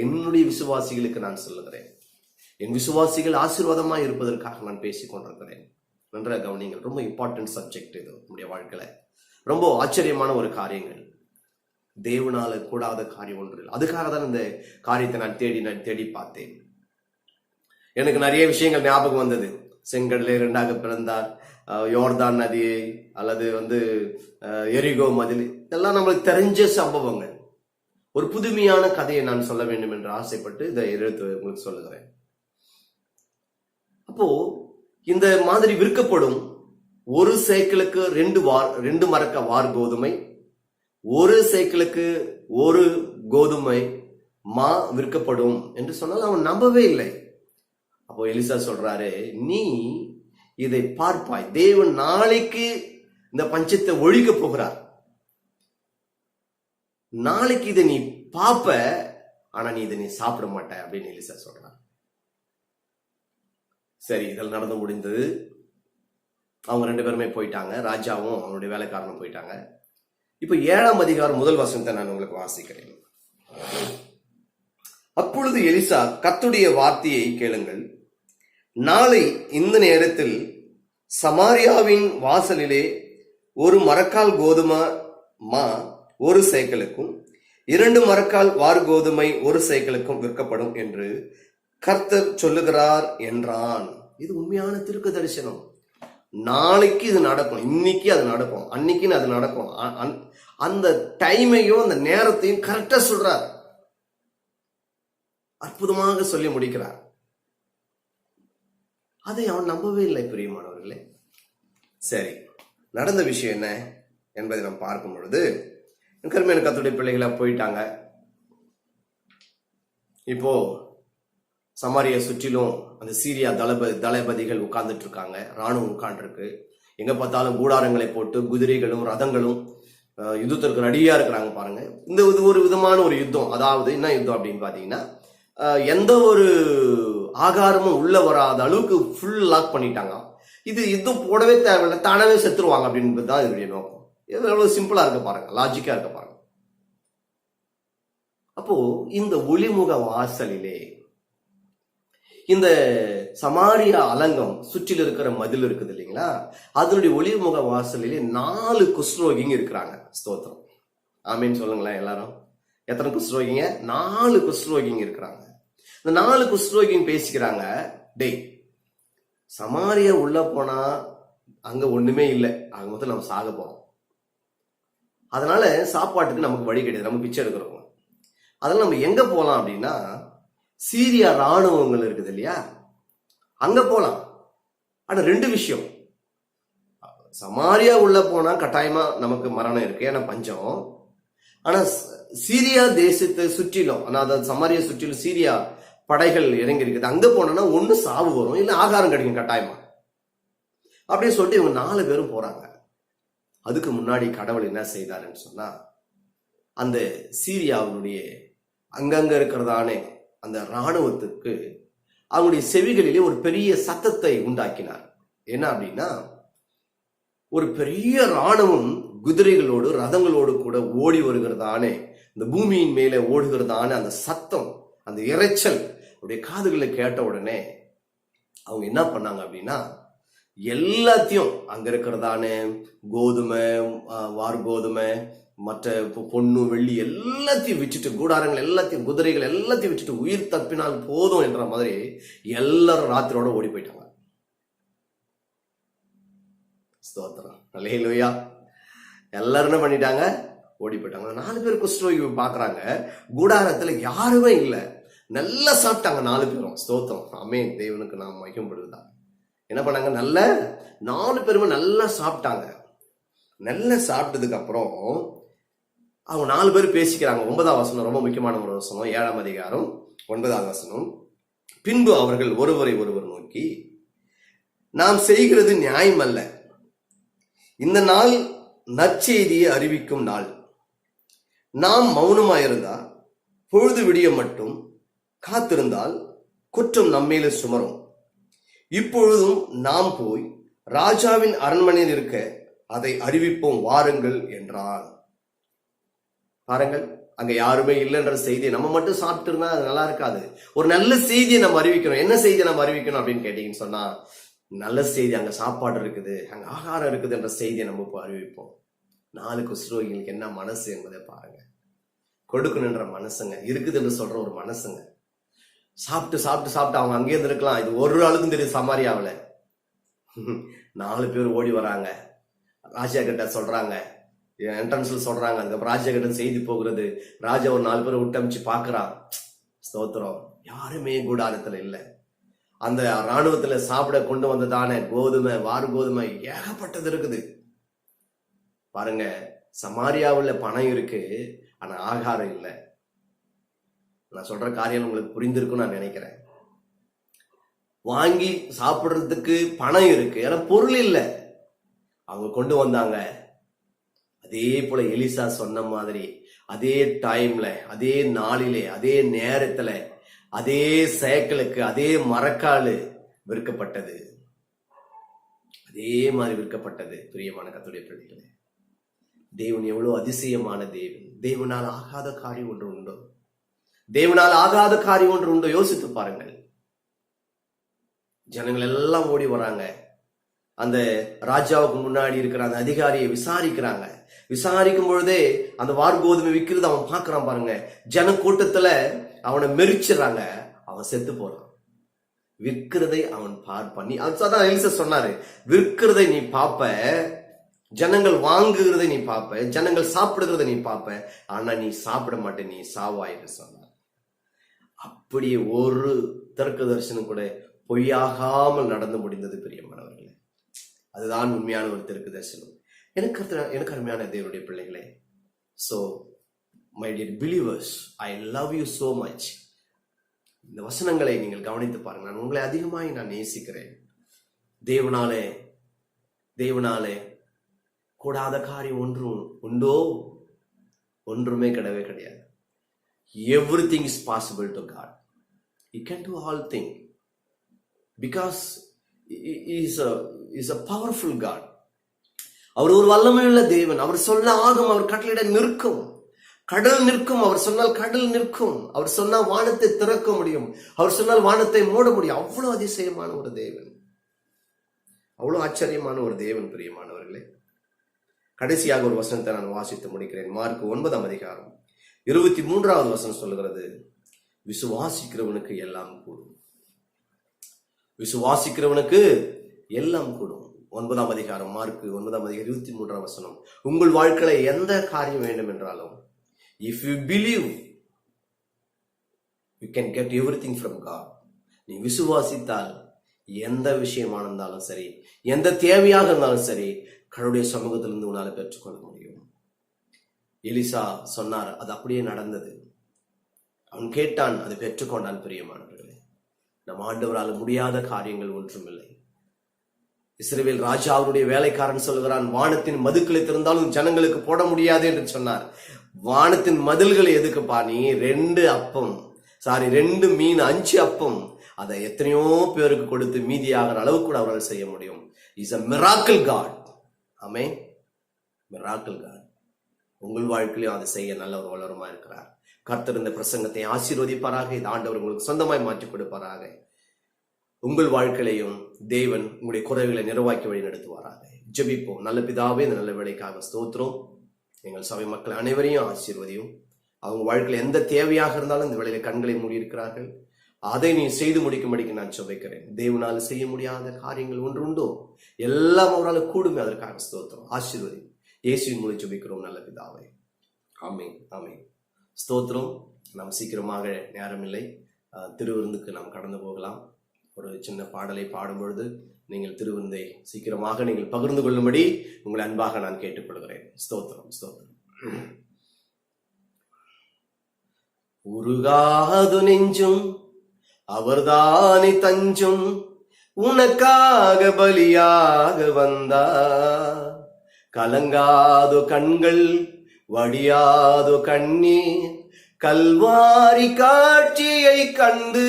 என்னுடைய விசுவாசிகளுக்கு நான் சொல்லுகிறேன். என் விசுவாசிகள் ஆசீர்வாதமா இருப்பதற்காக நான் பேசிக் கொண்டிருக்கிறேன். நன்றாக கவனிங்கள். ரொம்ப இம்பார்ட்டன்ட் சப்ஜெக்ட் இது நம்முடைய வாழ்க்கையில. ரொம்ப ஆச்சரியமான ஒரு காரியங்கள். தேவனால கூடாத காரியம் ஒன்று இல்லை. அதுக்காக தான் இந்த காரியத்தை நான் தேடி பார்த்தேன். எனக்கு நிறைய விஷயங்கள் ஞாபகம் வந்தது. செங்கடலை இரண்டாக பிறந்தார், யோர்தான் நதி, அல்லது எரிகோ மதில், இதெல்லாம் நம்மளுக்கு தெரிஞ்ச சம்பவங்கள். ஒரு புதுமையான கதையை நான் சொல்ல வேண்டும் என்று ஆசைப்பட்டு இதை எடுத்து உங்களுக்கு சொல்லுகிறேன். அப்போ இந்த மாதிரி விற்கப்படும் ஒரு சேக்கலுக்கு 2 மரக்க வார் கோதுமை, ஒரு சேக்கலுக்கு 1 கோதுமை மா விற்கப்படும் என்று சொன்னால் அவன் நம்பவே இல்லை. அப்போ எலிசா சொல்றாரு, நீ இதை பார்ப்பாய், தேவன் நாளைக்கு இந்த பஞ்சத்தை ஒழிக்க போகிறார், நாளைக்கு இதை நீ பாப்ப, ஆனா நீ இதை சாப்பிட மாட்ட அப்படின்னு எலிசா சொல்றான். சரி, இதெல்லாம் நடந்து முடிந்தது. அவங்க 2 பேருமே போயிட்டாங்க, ராஜாவும் அவனுடைய வேலைக்காரனும் போயிட்டாங்க. இப்ப 7ஆம் அதிகாரம் முதல் வசனத்தை நான் உங்களுக்கு வாசிக்கிறேன். அப்பொழுது எலிசா, கர்த்தருடைய வார்த்தையை கேளுங்கள், நாளை இந்த நேரத்தில் சமாரியாவின் வாசலிலே 1 மரக்கால் கோதுமை மா 1 சேக்கலுக்கும் 2 மரக்கால் வார் கோதுமை 1 சேக்கலுக்கும் விற்கப்படும் என்று கர்த்தர் சொல்லுகிறார் என்றான். இது உண்மையான தீர்க்க தரிசனம். நாளைக்கு இது நடக்கும், இன்னைக்கு அது நடக்கும், அன்னைக்கு அது நடக்கும். அந்த டைமையும் அந்த நேரத்தையும் கரெக்டா சொல்றார், அற்புதமாக சொல்லி முடிக்கிறார். அதை அவன் நம்பவே இல்லை. பிரியமானவர்களே, சரி, நடந்த விஷயம் என்ன என்பதை நாம் பார்க்கும் பொழுது, கருமையான கர்த்தருடைய பிள்ளைகளா போயிட்டாங்க. இப்போ சமாரியா சுற்றிலும் அந்த சீரியா தளபதிகள் உட்கார்ந்துட்டு இருக்காங்க, ராணுவம் உட்கார்ந்து இருக்கு. எங்க பார்த்தாலும் கூடாரங்களை போட்டு குதிரைகளும் ரதங்களும் யுத்தத்திற்கு ரெடியா இருக்கிறாங்க. பாருங்க, இந்த ஒரு விதமான ஒரு யுத்தம். அதாவது என்ன யுத்தம் அப்படின்னு பாத்தீங்கன்னா, எந்த ஒரு ஆகாரமும் உள்ள வராத அளவுக்கு ஃபுல் லாக் பண்ணிட்டாங்க. இது யுத்தம் போடவே தேவையில்லை, தானவே செத்துருவாங்க அப்படின்னு தான் இதனுடைய நோக்கம். எவ்வளவு சிம்பிளா இருக்க பாருங்க, லாஜிக்கா இருக்க பாருங்க. அப்போ இந்த ஒளிமுக வாசலிலே, இந்த சமாரியா அலங்கம் சுற்றில் இருக்கிற மதில் இருக்குது இல்லைங்களா, அதனுடைய ஒளிமுக வாசலிலே 4 குஷ்ரோகிங்க இருக்கிறாங்க. ஸ்தோத்திரம், ஆமீன் சொல்லுங்களேன் எல்லாரும். எத்தனை குஷ்ரோகிங்க? 4 குஷ்ரோகிங்க இருக்கிறாங்க. இந்த 4 குஷ்ரோகிங்க பேசிக்கிறாங்க, டேய், சமாரியா உள்ள போனா அங்க ஒண்ணுமே இல்லை, அங்க மொத்தம் நம்ம சாக போறோம், அதனால சாப்பாட்டுக்கு நமக்கு வழி கிடையாது, நம்ம பிச்சை எடுக்கிறோம். அதனால நம்ம எங்க போலாம் அப்படின்னா, சீரியா ராணுவங்கள் இருக்குது இல்லையா, அங்க போலாம். ஆனா 2 விஷயம், சமாரியா உள்ள போனா கட்டாயமா நமக்கு மரணம் இருக்கு, ஏன்னா பஞ்சம். ஆனா சீரியா தேசத்தை சுற்றிலும், அதாவது சமாரியா சுற்றிலும் சீரியா படைகள் இறங்கி இருக்குது, அங்க போனோம்னா ஒண்ணு சாவு வரும், இல்ல ஆகாரம் கிடைக்கும் கட்டாயமா அப்படின்னு சொல்லிட்டு இவங்க 4 பேரும் போறாங்க. அதுக்கு முன்னாடி கடவுள் என்ன செய்தாருன்னு சொன்னா, அந்த சீரியாவுடைய அங்கங்க இருக்கிறதானே அந்த இராணுவத்துக்கு அவங்களுடைய செவிகளிலே ஒரு பெரிய சத்தத்தை உண்டாக்கினார். என்ன அப்படின்னா, ஒரு பெரிய இராணுவம் குதிரைகளோடு ரதங்களோடு கூட ஓடி வருகிறதானே, இந்த பூமியின் மேலே ஓடுகிறதான அந்த சத்தம், அந்த இரைச்சல் அவருடைய காதுகளை கேட்ட உடனே அவங்க என்ன பண்ணாங்க அப்படின்னா, எல்லாத்தையும் அங்க இருக்கிறதான கோதுமை, வார் கோதுமை, மற்ற பொண்ணு வெள்ளி எல்லாத்தையும் வச்சுட்டு, கூடாரங்கள் எல்லாத்தையும், குதிரைகள் எல்லாத்தையும் வச்சுட்டு, உயிர் தப்பினால் போதும் என்ற மாதிரி எல்லாரும் ராத்திரோட ஓடி போயிட்டாங்க. ஸ்தோத்திரம், அல்லேலூயா. எல்லாரும் என்ன பண்ணிட்டாங்க? ஓடி போயிட்டாங்க. 4 பேர் குஷ்டரோகி பாக்குறாங்க, கூடாரத்துல யாருமே இல்லை, நல்லா சாப்பிட்டாங்க 4 பேரும். ஸ்தோத்திரம், ஆமென். தேவனுக்கு நாம் மகிமைப்படுவதா. என்ன பண்ணாங்க? 4 பேருமே நல்லா சாப்பிட்டாங்க. நல்லா சாப்பிட்டதுக்கு அப்புறம் அவங்க 4 பேர் பேசிக்கிறாங்க. 9ஆம் வசனம் ரொம்ப முக்கியமான ஒரு வசனம், 7ஆம் அதிகாரம் 9ஆம் வசனம். பின்பு அவர்கள் ஒருவரை ஒருவர் நோக்கி, நாம் செய்கிறது நியாயம் அல்ல. இந்த நாள் நற்செய்தியை அறிவிக்கும் நாள். நாம் மௌனமாயிருந்தா பொழுது விடிய மட்டும் காத்திருந்தால் குற்றம் நம்மேல சுமரும். இப்பொழுதும் நாம் போய் ராஜாவின் அரண்மனையில் இருக்க அதை அறிவிப்போம் வாருங்கள் என்றான். பாருங்கள், அங்க யாருமே இல்லைன்ற செய்தியை நம்ம மட்டும் சாப்பிட்டு இருந்தா அது நல்லா இருக்காது. ஒரு நல்ல செய்தியை நம்ம அறிவிக்கணும். என்ன செய்தியை நம்ம அறிவிக்கணும் அப்படின்னு கேட்டீங்கன்னு சொன்னா, நல்ல செய்தி, அங்க சாப்பாடு இருக்குது, அங்க ஆகாரம் இருக்குது என்ற செய்தியை நம்ம இப்போ அறிவிப்போம். 4 குஷ்ரோகிகளுக்கு என்ன மனசு என்பதை பாருங்க. கொடுக்கணுன்ற மனசுங்க, இருக்குது என்று சொல்ற ஒரு மனசுங்க. சாப்பிட்டு சாப்பிட்டு சாப்பிட்டு அவங்க அங்கேயே இருக்கலாம். இது ஒரு ஆளுக்கும் தெரியும் சமாரியாவில். 4 பேர் ஓடி வராங்க, ராஜா கிட்ட சொல்றாங்க, என்ட்ரன்ஸ்ல சொல்றாங்க. அதுக்கப்புறம் ராஜா கிட்ட செய்தி போகிறது. ராஜா ஒரு 4 பேரை விட்டமிச்சு பாக்குறான். ஸ்தோத்திரம், யாருமே கூடாரத்துல இல்ல. அந்த ராணுவத்துல சாப்பிட கொண்டு வந்ததான கோதுமை, வாறு கோதுமை ஏகப்பட்டது இருக்குது. பாருங்க, சமாரியாவுல பணம் இருக்கு, ஆனா ஆகாரம் இல்லை. நான் சொல்ற காரியம் உங்களுக்கு புரிந்திருக்கும்னு நான் நினைக்கிறேன். வாங்கி சாப்பிடுறதுக்கு பணம் இருக்கு, ஆனா பொருள் இல்லை. அவங்க கொண்டு வந்தாங்க. அதே போல எலிசா சொன்ன மாதிரி அதே டைம்ல, அதே நாளிலே, அதே நேரத்துல, அதே சேக்கலுக்கு, அதே மரக்காலு விற்கப்பட்டது. அதே மாதிரி விற்கப்பட்டது. பிரியமான கர்த்தருடைய பிள்ளைகளே, தேவன் எவ்வளவு அதிசயமான தேவன். தேவனால் ஆகாத காரியம் ஒன்று உண்டோ? தேவனால் ஆகாத காரியம் ஒன்று உண்டோ? யோசித்து பாருங்கள். ஜனங்கள் எல்லாம் ஓடி வராங்க. அந்த ராஜாவுக்கு முன்னாடி இருக்கிற அந்த அதிகாரியை விசாரிக்கிறாங்க. விசாரிக்கும் பொழுதே அந்த வார்கோதுமை விற்கிறது அவன் பார்க்கறான். பாருங்க, ஜன கூட்டத்துல அவனை மெரிச்சிடறாங்க. அவன் செத்து போறான். விற்கிறதை அவன் பண்ணி, அதான் எலிசா சொன்னாரு, விற்கிறதை நீ பாப்ப, ஜனங்கள் வாங்குகிறதை நீ பாப்ப, ஜனங்கள் சாப்பிடுகிறதை நீ பாப்ப, ஆனா நீ சாப்பிட மாட்டே, நீ சாவாயின்னு சொன்னார். அப்படியே ஒரு தர்க்க தரிசனம் கூட பொய்யாகாமல் நடந்து முடிந்தது. பிரியமானவர்களே, அதுதான் உண்மையான ஒரு தீர்க்க தரிசனம். எனக்கு அருமையான தேவனுடைய பிள்ளைகளே, so my dear believers, I love you so much. இந்த வசனங்களை நீங்கள் கவனித்து பாருங்க. நான் உங்களை அதிகமாய் நான் நேசிக்கிறேன். தேவனாலே கூடாத காரியம் ஒன்றும் உண்டோ? ஒன்றுமே கிடையவே கிடையாது. Everything is possible to God. He can do all things because he is a powerful God. அவர் ஒரு வல்லமையுள்ள தேவன். அவர் சொன்ன ஆகும், அவர் கட்டளையிட நிற்கும். கடல் நிற்கும். அவர் சொன்னால் கடல் நிற்கும். அவர் சொன்னால் வானத்தை திறக்க முடியும். அவர் சொன்னால் வானத்தை மூட முடியும். அவ்வளவு அதிசயமான ஒரு தேவன், அவ்வளவு ஆச்சரியமான ஒரு தேவன். பிரியமானவர்களே, கடைசியாக ஒரு வசனத்தை நான் வாசித்து முடிக்கிறேன். மார்க் 9ஆம் அதிகாரம் 23வது வசனம் சொல்லுகிறது, விசுவாசிக்கிறவனுக்கு எல்லாம் கூடும். விசுவாசிக்கிறவனுக்கு எல்லாம் கூடும். 9ஆம் அதிகாரம், மார்க் 9ஆம் அதிகாரம் 23ஆம் வசனம். உங்கள் வாழ்க்கையில எந்த காரியம் வேண்டும் என்றாலும், if you believe, you can get everything from God. நீ விசுவாசித்தால் எந்த விஷயமா இருந்தாலும் சரி, எந்த தேவையாக இருந்தாலும் சரி, கடவுளுடைய சமூகத்திலிருந்து உன்னால பெற்றுக்கொள்ள முடியும். எலிசா சொன்னார், அது அப்படியே நடந்தது. அவன் கேட்டான், அதை பெற்றுக்கொண்டான். பிரியமானவர்களே, நம் ஆண்டவரால் முடியாத காரியங்கள் ஒன்றுமில்லை. இஸ்ரவேல் ராஜா அவருடைய வேலைக்காரன் சொல்கிறான், வானத்தின் மதுக்களை திறந்தாலும் ஜனங்களுக்கு போட முடியாது என்று சொன்னார். வானத்தின் மதில்களை எதுக்குப்பா? நீ 2 மீன் 5 அப்பம் அதை எத்தனையோ பேருக்கு கொடுத்து மீதியாகிற அளவு கூட அவரால் செய்ய முடியும். Is a miracle God. Amen. miracle God. உங்கள் வாழ்க்கையிலும் அதை செய்ய நல்ல ஒரு வல்லவருமா இருக்கிறார். கர்த்தர் இந்த பிரசங்கத்தை ஆசீர்வதிப்பாராக. இந்த ஆண்டவர் உங்களுக்கு சொந்தமாய் மாற்றி கொடுப்பாராக. உங்கள் வாழ்க்கையிலையும் தேவன் உங்களுடைய குறைகளை நிறைவாக்கி வழி நடத்துவாராக. ஜெபிப்போம். நல்ல பிதாவே, இந்த நல்ல வேலைக்காக ஸ்தோத்திரம். எங்கள் சபை மக்கள் அனைவரையும் ஆசீர்வதியும். அவங்க வாழ்க்கையில் எந்த தேவையாக இருந்தாலும் இந்த வேளையில கண்களை மூடி இருக்கிறார்கள், அதை நீ செய்து முடிக்கும்படிக்கு நான் ஜெபிக்கிறேன். தேவனால் செய்ய முடியாத காரியங்கள் ஒன்று உண்டோ? எல்லாம் அவரால் கூடுமே. அதற்காக ஸ்தோத்திரம். ஆசீர்வதி. இயேசுவின் மூலம் ஜெபிக்கிறோம் நல்ல பிதாவே. ஆமென், ஆமென். ஸ்தோத்திரம். நாம் சீக்கிரமாக, நேரமில்லை, திருவிருந்துக்கு நாம் கடந்து போகலாம். ஒரு சின்ன பாடலை பாடும் பொழுது நீங்கள் திருவிருந்தை சீக்கிரமாக நீங்கள் பகிர்ந்து கொள்ளும்படி உங்களை அன்பாக நான் கேட்டுக்கொள்கிறேன். ஸ்தோத்திரம், ஸ்தோத்திரம். உருகாது நெஞ்சும் அவர்தானே தஞ்சும், உனக்காக பலியாக வந்தார். கலங்காதோ கண்கள் வடியாதோ கண்ணீர், கல்வாரி காட்சியை கண்டு,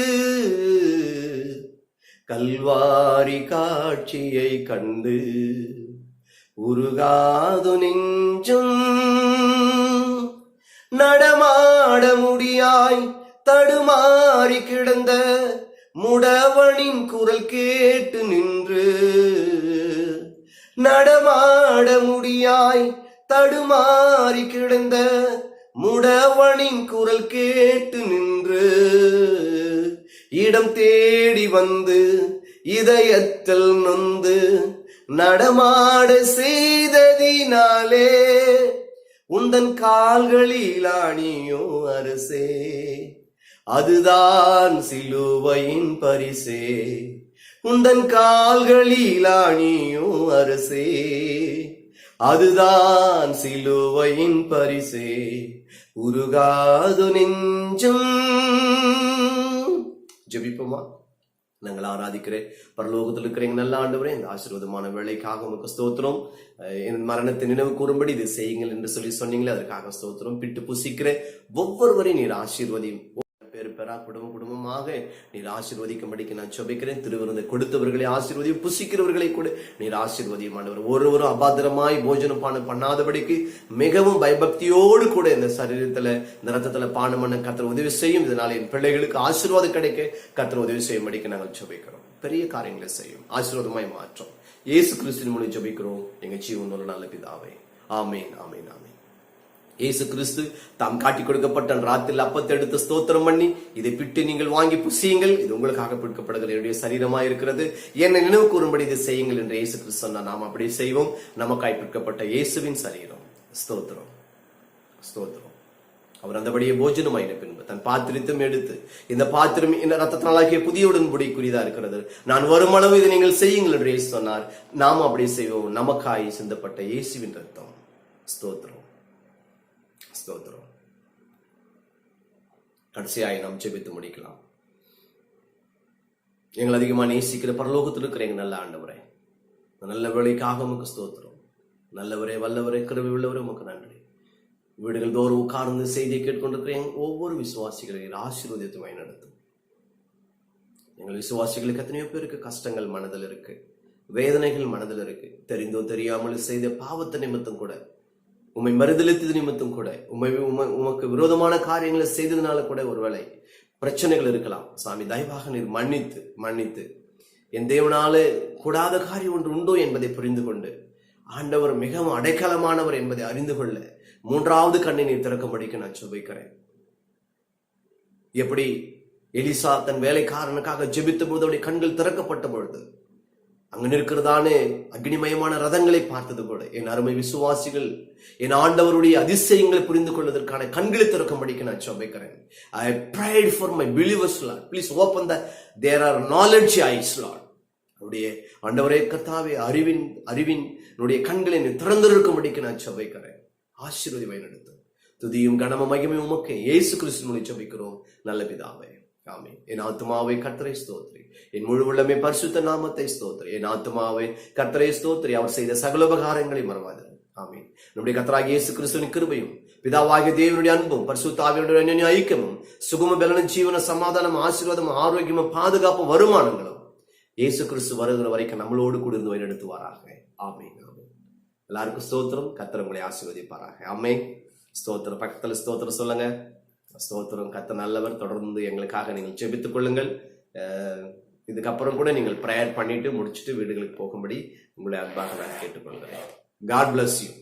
கல்வாரி காட்சியை கண்டு, உருகாது நெஞ்சும். நடமாட முடியாய் தடுமாறி கிடந்த முடவனின் குரல் கேட்டு நின்று, நடமாட முடியாய் தடுமாறி கிடந்த முடவனின் குரல் கேட்டு நின்று, இடம் தேடி வந்து இதயத்தில் நொந்து நடமாட செய்ததினாலே, உந்தன் கால்களில் ஆணியோ அரசே, அதுதான் சிலுவையின் பரிசே. உந்தன் கால்களில் ஆணியோ அரசே, அதுதான் சிலுவையின் பரிசே. உருகாது நெஞ்சும். ஜெபிப்போமா? நாங்கள் ஆராதிக்கிற பரலோகத்தில் இருக்கிற எங்க நல்ல ஆண்டவரே, இந்த ஆசீர்வாதமான வேலைக்காக உமக்கு ஸ்தோத்திரம். என் மரணத்தை நினைவு கூறும்படி இது செய்யுங்கள் என்று சொல்லி சொன்னீங்களே, அதற்காக ஸ்தோத்திரம். பிட்டு புசிக்கிற ஒவ்வொருவரையும் நீர் ஆசீர்வதியும். பேரு பேரா குடும்பம் குடும்பமாக நீர் ஆசீர்வதிக்கும்படிக்கு நான் ஜெபிக்கிறேன். திருவிருந்தை கொடுத்தவர்களை ஆசீர்வதியும், புசிக்கிறவர்களை கூட நீர் ஆசீர்வதியும் ஆண்டவர். ஒருவரும் அபாத்திரமாய் போஜனம் பானம் பண்ணாதபடிக்கு மிகவும் பயபக்தியோடு கூட இந்த சரீரத்துல இந்த ரத்தத்துல பானம் பண்ண கர்த்தர் உதவி செய்யும். இதனால என் பிள்ளைகளுக்கு ஆசீர்வாதம் கிடைக்க கர்த்தர் உதவி செய்யும்படிக்கு நாங்கள் ஜெபிக்கிறோம். பெரிய காரியங்களை செய்யும், ஆசீர்வாதமாய் மாற்றம். இயேசு கிறிஸ்துவின் மூலம் ஜெபிக்கிறோம் எங்க ஜீவனுள்ள நல்ல பிதாவே. ஆமேன், ஆமேன், ஆமேன். இயேசு கிறிஸ்து தாம் காட்டி கொடுக்கப்பட்ட ராத்திரில் அப்பத்தை எடுத்து ஸ்தோத்திரம் பண்ணி, இதை பிட்டு நீங்கள் வாங்கி புசியுங்கள், இது உங்களுக்காக பிடிக்கப்படுகிற என்னுடைய சரீரமாக இருக்கிறது, என்னை நினைவு கூறும்படி இதை செய்யுங்கள் என்று இயேசு கிறிஸ்து சொன்னா நாம் அப்படி செய்வோம். நமக்காய் பிடிக்கப்பட்ட இயேசுவின் சரீரம். ஸ்தோத்திரம், ஸ்தோத்திரம். அவர் அந்தபடியே போஜனமாயின பின்பு தன் பாத்திரத்தையும் எடுத்து, இந்த பாத்திரம் இந்த ரத்தத்தினாலாகிய புதிய உடன்படிக்குரியதா இருக்கிறது, நான் வரும் அளவு இதை நீங்கள் செய்யுங்கள் என்று இயேசு சொன்னார். நாம் அப்படி செய்வோம். நமக்காய் சிந்தப்பட்ட இயேசுவின் ரத்தம். ஸ்தோத்திரம், ஸ்தோத்திரம். கடைசியாய் நாம் ஜெபித்து முடிக்கலாம். எங்கள் அதிகமா நேசிக்கிற பரலோகத்தில் இருக்கிற எங்க நல்ல ஆண்டவரே, நல்ல வேலைக்காக உமக்கு ஸ்தோத்திரம். நல்லவரே, வல்லவரே, கிருபை உள்ளவரே, உமக்கு நன்றி. வீடுகள் தோறும் உட்கார்ந்து செய்தியை கேட்டுக்கொண்டிருக்கிற ஒவ்வொரு விசுவாசிகளையும் ஆசீர்வதித்து வழிநடத்தும். எங்கள் விசுவாசிகளுக்கு எத்தனையோ பேருக்கு கஷ்டங்கள் மனதில் இருக்கு, வேதனைகள் மனதில் இருக்கு. தெரிந்தோ தெரியாமல் செய்த பாவத்தை நிமித்தம் கூட, உம்மை மறுதலித்தது நிமித்தம் கூட, உமக்கு விரோதமான காரியங்களை செய்ததுனால கூட ஒருவேளை பிரச்சனைகள் இருக்கலாம். சாமி, தயவாக நீர் மன்னித்து என் தேவனால கூடாத காரியம் ஒன்று உண்டோ என்பதை புரிந்து கொண்டு, ஆண்டவர் மிகவும் அடைக்கலமானவர் என்பதை அறிந்து கொள்ள மூன்றாவது கண்ணை நீர் திறக்கும்படிக்கு நான் ஜெபிக்கிறேன். எப்படி எலிசா தன் வேலைக்காரனுக்காக ஜெபித்த போது அவருடைய கண்கள் திறக்கப்பட்ட பொழுது அங்கு நிற்கிறதானே அக்னிமயமான ரதங்களை பார்த்தது கூட, என் அருமை விசுவாசிகள் என் ஆண்டவருடைய அதிசயங்களை புரிந்து கொள்வதற்கான கண்களை திறக்கும்படிக்கு நான் ஜெபிக்கிறேன். I prayed for my believers, Lord. Please open there are knowledge eyes, Lord. அவருடைய ஆண்டவரே கர்த்தாவே, அறிவின் கண்களை திறந்திருக்கும்படிக்கு நான் ஜெபிக்கிறேன். ஆசீர்வதி வழிநடத்தும். துதியும் கனமும் மகிமையும் உமக்கே இயேசு கிறிஸ்து மூலம் ஜெபிக்கிறோம் நல்ல பிதாவே. ஆமென். என் ஆத்துமாவே கர்த்தரை ஸ்தோத்திரி, என் முழு உள்ளமே பரிசுத்த நாமத்தை ஸ்தோத்திரி. என் ஆத்துமாவே கர்த்தரை ஸ்தோத்திரி, அவர் செய்த சகல உபகாரங்களை மறவாதே. ஆமென். நம்முடைய கர்த்தராகிய இயேசு கிறிஸ்துவின் கிருபையும் பிதாவாகிய தேவனுடைய அன்பும் பரிசுத்த ஆவியானவருடைய ஐக்கியமும் சுகம பலன ஜீவன சமாதானம் ஆசீர்வாதம் ஆரோக்கியமும் பாதுகாப்பு வருமானங்களும் இயேசு கிறிஸ்து வருகிற வரைக்கும் நம்மளோடு கூட இருந்து வழிநடத்துவாராக. ஆமென், ஆமென். எல்லாருக்கும் ஸ்தோத்திரம். கர்த்தர் உங்களை ஆசீர்வதிப்பாராக. ஆமென். ஸ்தோத்திரம். பக்கத்துல ஸ்தோத்திரம் சொல்லுங்க. ஸ்தோத்திரம். கர்த்தர் நல்லவர். தொடர்ந்து எங்களுக்காக நீங்கள் ஜெபித்துக் கொள்ளுங்கள். இதுக்கப்புறம் கூட நீங்கள் பிரேயர் பண்ணிட்டு முடிச்சுட்டு வீடுகளுக்கு போகும்படி உங்களை அன்பாக நான் கேட்டுக்கொள்கிறேன். God bless you.